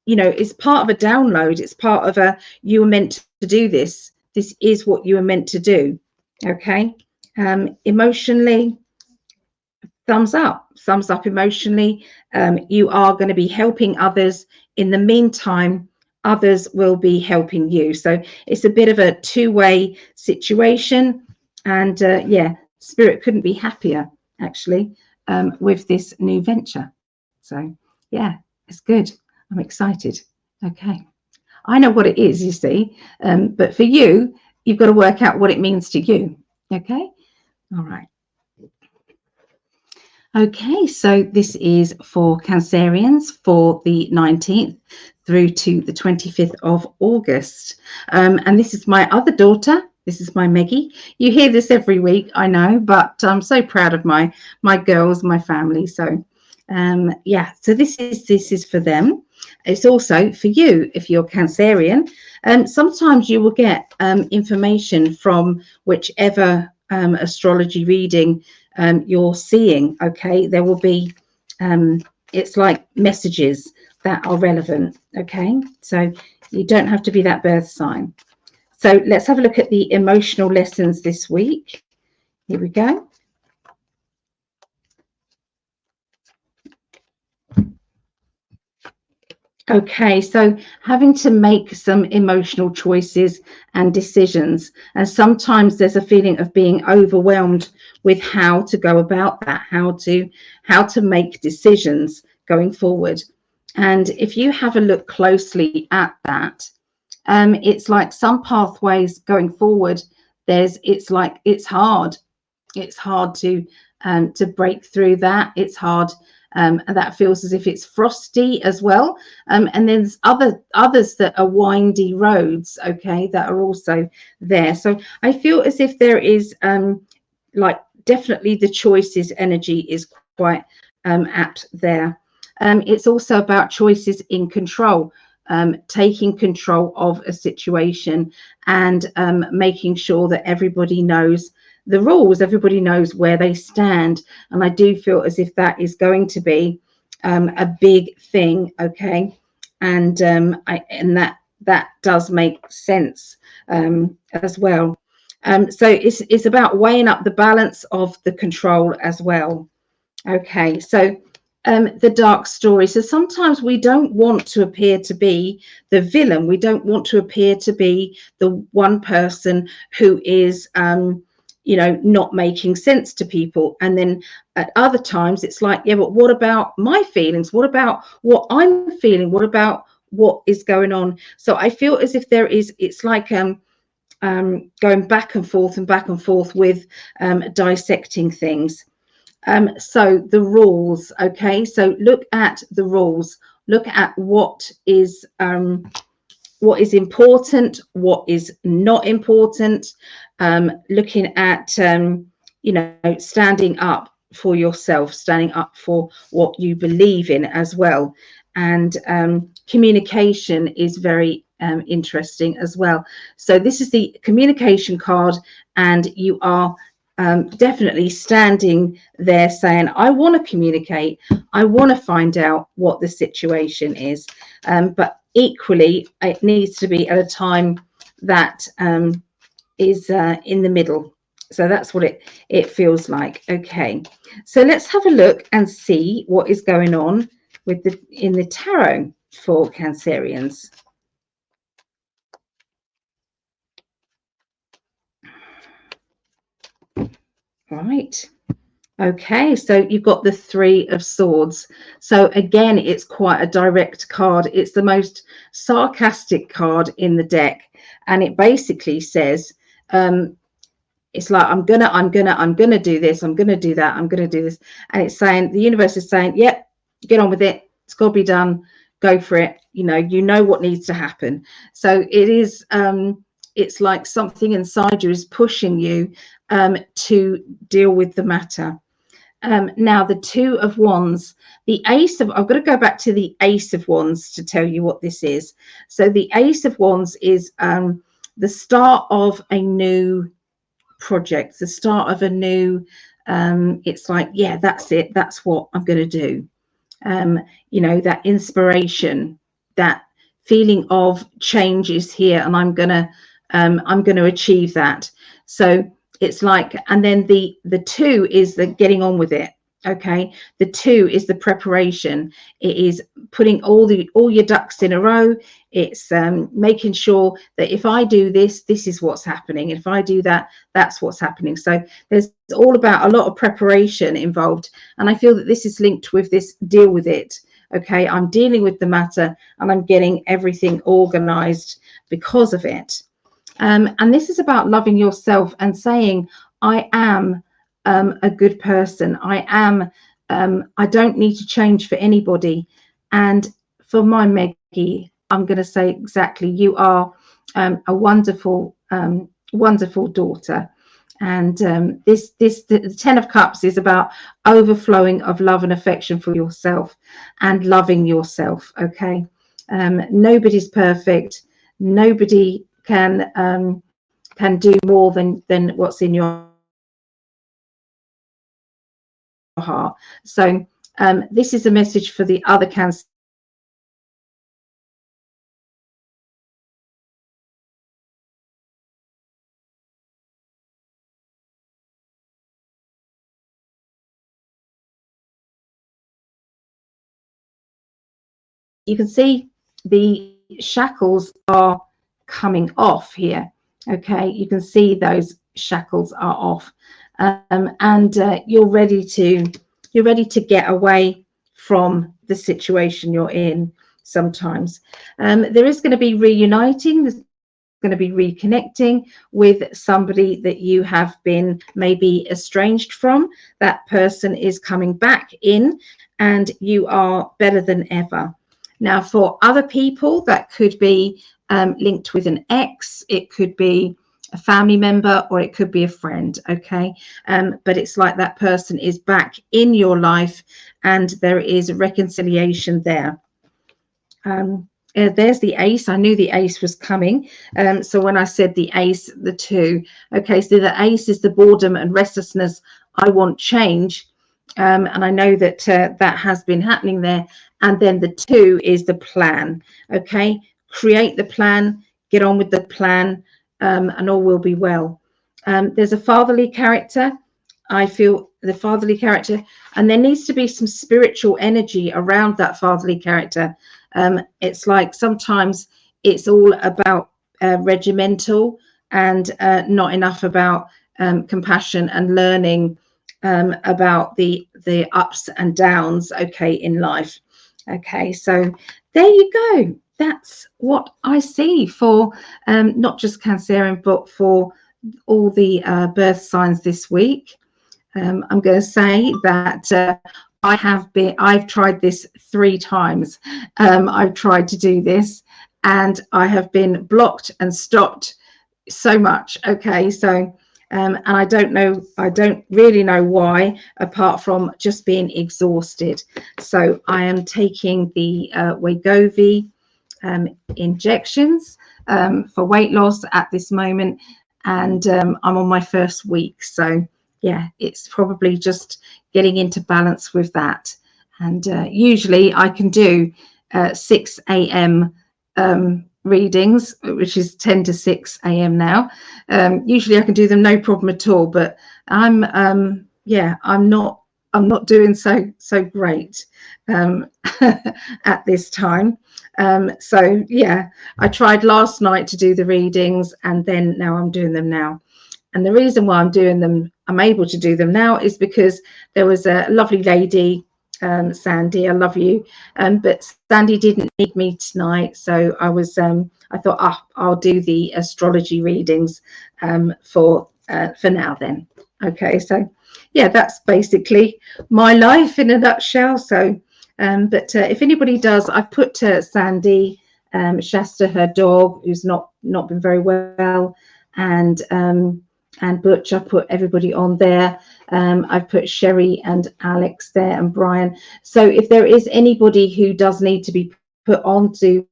you know, it's part of a download, it's part of a, you were meant to do this, this is what you were meant to do. Okay, emotionally, thumbs up emotionally. You are going to be helping others. In the meantime, others will be helping you. So it's a bit of a two-way situation, and yeah, spirit couldn't be happier actually with this new venture. So yeah, it's good. I'm excited. Okay, I know what it is, you see, but for you, you've got to work out what it means to you. Okay. All right. Okay, so this is for Cancerians for the 19th through to the 25th of August. And this is my other daughter. This is my Meggie. You hear this every week, I know, but I'm so proud of my girls, my family. So yeah, so this is for them. It's also for you if you're Cancerian. Sometimes you will get information from whichever astrology reading you're seeing. Okay, there will be it's like messages that are relevant. Okay, so you don't have to be that birth sign. So let's have a look at the emotional lessons this week. Here we go. Okay, so having to make some emotional choices and decisions, and sometimes there's a feeling of being overwhelmed with how to go about that, how to make decisions going forward. And if you have a look closely at that, it's like some pathways going forward. It's hard. It's hard to break through that. It's hard. And that feels as if it's frosty as well. And there's others that are windy roads, okay, that are also there. So I feel as if there is like definitely the choices energy is quite apt there. It's also about choices in control, taking control of a situation and making sure that everybody knows the rules, everybody knows where they stand. And I do feel as if that is going to be a big thing, okay, and that does make sense as well. So it's about weighing up the balance of the control as well. Okay, so the dark story. So sometimes we don't want to appear to be the villain. We don't want to appear to be the one person who is you know, not making sense to people. And then at other times it's like, yeah, but what about my feelings? What about what I'm feeling? What about what is going on? So I feel as if there is, it's like going back and forth with dissecting things. So the rules, okay, so look at the rules, look at what is important, what is not important, looking at you know, standing up for yourself, standing up for what you believe in as well. And communication is very interesting as well. So this is the communication card, and you are definitely standing there saying, I want to communicate, I want to find out what the situation is, but equally it needs to be at a time that is in the middle. So that's what it feels like. Okay, so let's have a look and see what is going on with in the tarot for Cancerians. Right. Okay, so you've got the Three of Swords. So again, it's quite a direct card. It's the most sarcastic card in the deck, and it basically says, it's like, I'm gonna do this, I'm gonna do that, I'm gonna do this, and it's saying, the universe is saying, yep, get on with it. It's got to be done. Go for it. You know what needs to happen. So it is. It's like something inside you is pushing you to deal with the matter. Now the Two of Wands, the Ace of, I've got to go back to the Ace of Wands to tell you what this is. So the Ace of Wands is the start of a new project, the start of a new, it's like, yeah, that's it, that's what I'm going to do. You know, that inspiration, that feeling of change is here, and I'm going to achieve that. So it's like, and then the two is the getting on with it. Okay, the two is the preparation. It is putting all your ducks in a row. It's making sure that if I do this, this is what's happening. If I do that, that's what's happening. So there's all about a lot of preparation involved, and I feel that this is linked with this deal with it. Okay, I'm dealing with the matter and I'm getting everything organized because of it. And this is about loving yourself and saying, I am a good person. I don't need to change for anybody. And for my Meggie, I'm going to say exactly, you are a wonderful, wonderful daughter. And the 10 of Cups is about overflowing of love and affection for yourself and loving yourself. Okay. Nobody's perfect. Nobody can do more than what's in your heart. So this is a message for the other Cancer. You can see the shackles are coming off here. Okay, you can see those shackles are off, and you're ready to get away from the situation you're in. Sometimes there is going to be reuniting. There's going to be reconnecting with somebody that you have been maybe estranged from. That person is coming back in, and you are better than ever. Now, for other people, that could be linked with an ex. It could be a family member, or it could be a friend. Okay, but it's like that person is back in your life, and there is a reconciliation there. There's the ace. I knew the ace was coming. So when I said the ace, the 2, okay, so the ace is the boredom and restlessness. I want change. And I know that that has been happening there. And then the 2 is the plan. Okay, create the plan, get on with the plan, and all will be well. There's a fatherly character. I feel the fatherly character, and there needs to be some spiritual energy around that fatherly character. It's like sometimes it's all about regimental and not enough about compassion and learning about the ups and downs, okay, in life. Okay, so there you go. That's what I see for not just Cancerian, but for all the birth signs this week. I'm going to say that I've tried this 3 times. I've tried to do this, and I have been blocked and stopped so much. Okay, so and I don't really know why, apart from just being exhausted. So I am taking the Wegovy injections for weight loss at this moment, and I'm on my first week. So yeah, it's probably just getting into balance with that. And usually I can do 6 a.m. Readings, which is 10 to 6 a.m. now. Usually I can do them no problem at all, but I'm not doing so great at this time. So yeah, I tried last night to do the readings, and then now I'm doing them now. And the reason why I'm able to do them now is because there was a lovely lady, Sandy, I love you, but Sandy didn't need me tonight, so I thought, I'll do the astrology readings for now then. Okay, so yeah, that's basically my life in a nutshell. So but if anybody does, I've put Sandy, Shasta, her dog, who's not been very well, and Butch. I put everybody on there. I've put Sherry and Alex there, and Brian. So if there is anybody who does need to be put onto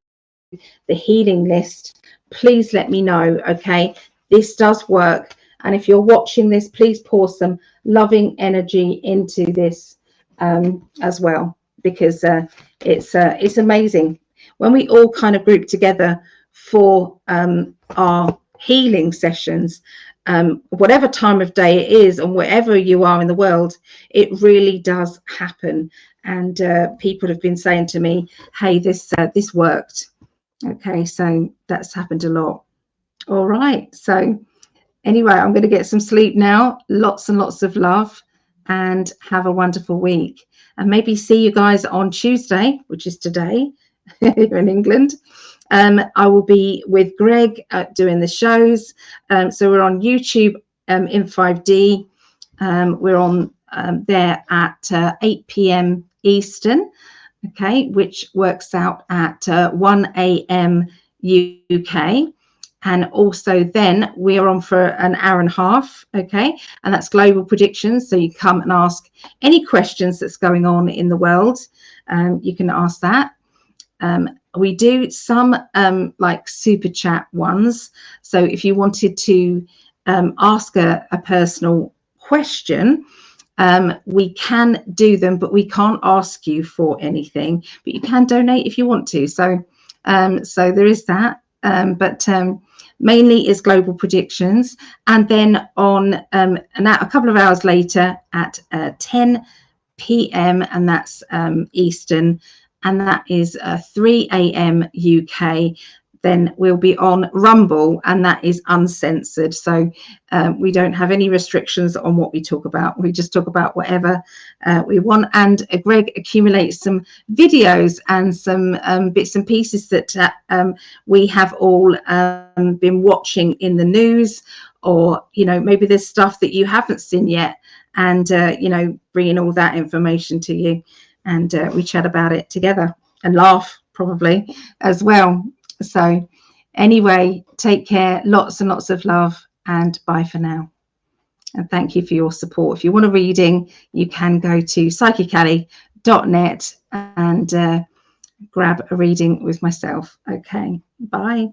the healing list, please let me know. Okay, this does work, and if you're watching this, please pour some loving energy into this as well, because it's amazing when we all kind of group together for our healing sessions. Whatever time of day it is, and wherever you are in the world, it really does happen. And people have been saying to me, hey, this worked. Okay, so that's happened a lot. All right, so anyway, I'm going to get some sleep now. Lots and lots of love, and have a wonderful week. And maybe see you guys on Tuesday, which is today here in England. I will be with Greg doing the shows. So we're on YouTube in 5D. We're on there at 8 p.m. Eastern, okay, which works out at 1 a.m. UK. And also then we're on for an hour and a half, okay, and that's global predictions. So you come and ask any questions that's going on in the world. You can ask that. We do some like super chat ones. So if you wanted to ask a personal question, we can do them, but we can't ask you for anything, but you can donate if you want to. So so there is that. Mainly is global predictions, and then on a couple of hours later at 10 p.m. and that's Eastern, and that is 3 a.m. UK. Then we'll be on Rumble, and that is uncensored. So we don't have any restrictions on what we talk about. We just talk about whatever we want. And Greg accumulates some videos and some bits and pieces that we have all been watching in the news, or, you know, maybe there's stuff that you haven't seen yet, and, you know, bringing all that information to you. And we chat about it together and laugh probably as well. So anyway, take care, lots and lots of love, and bye for now. And thank you for your support. If you want a reading, you can go to psychically.net and grab a reading with myself. Okay, bye.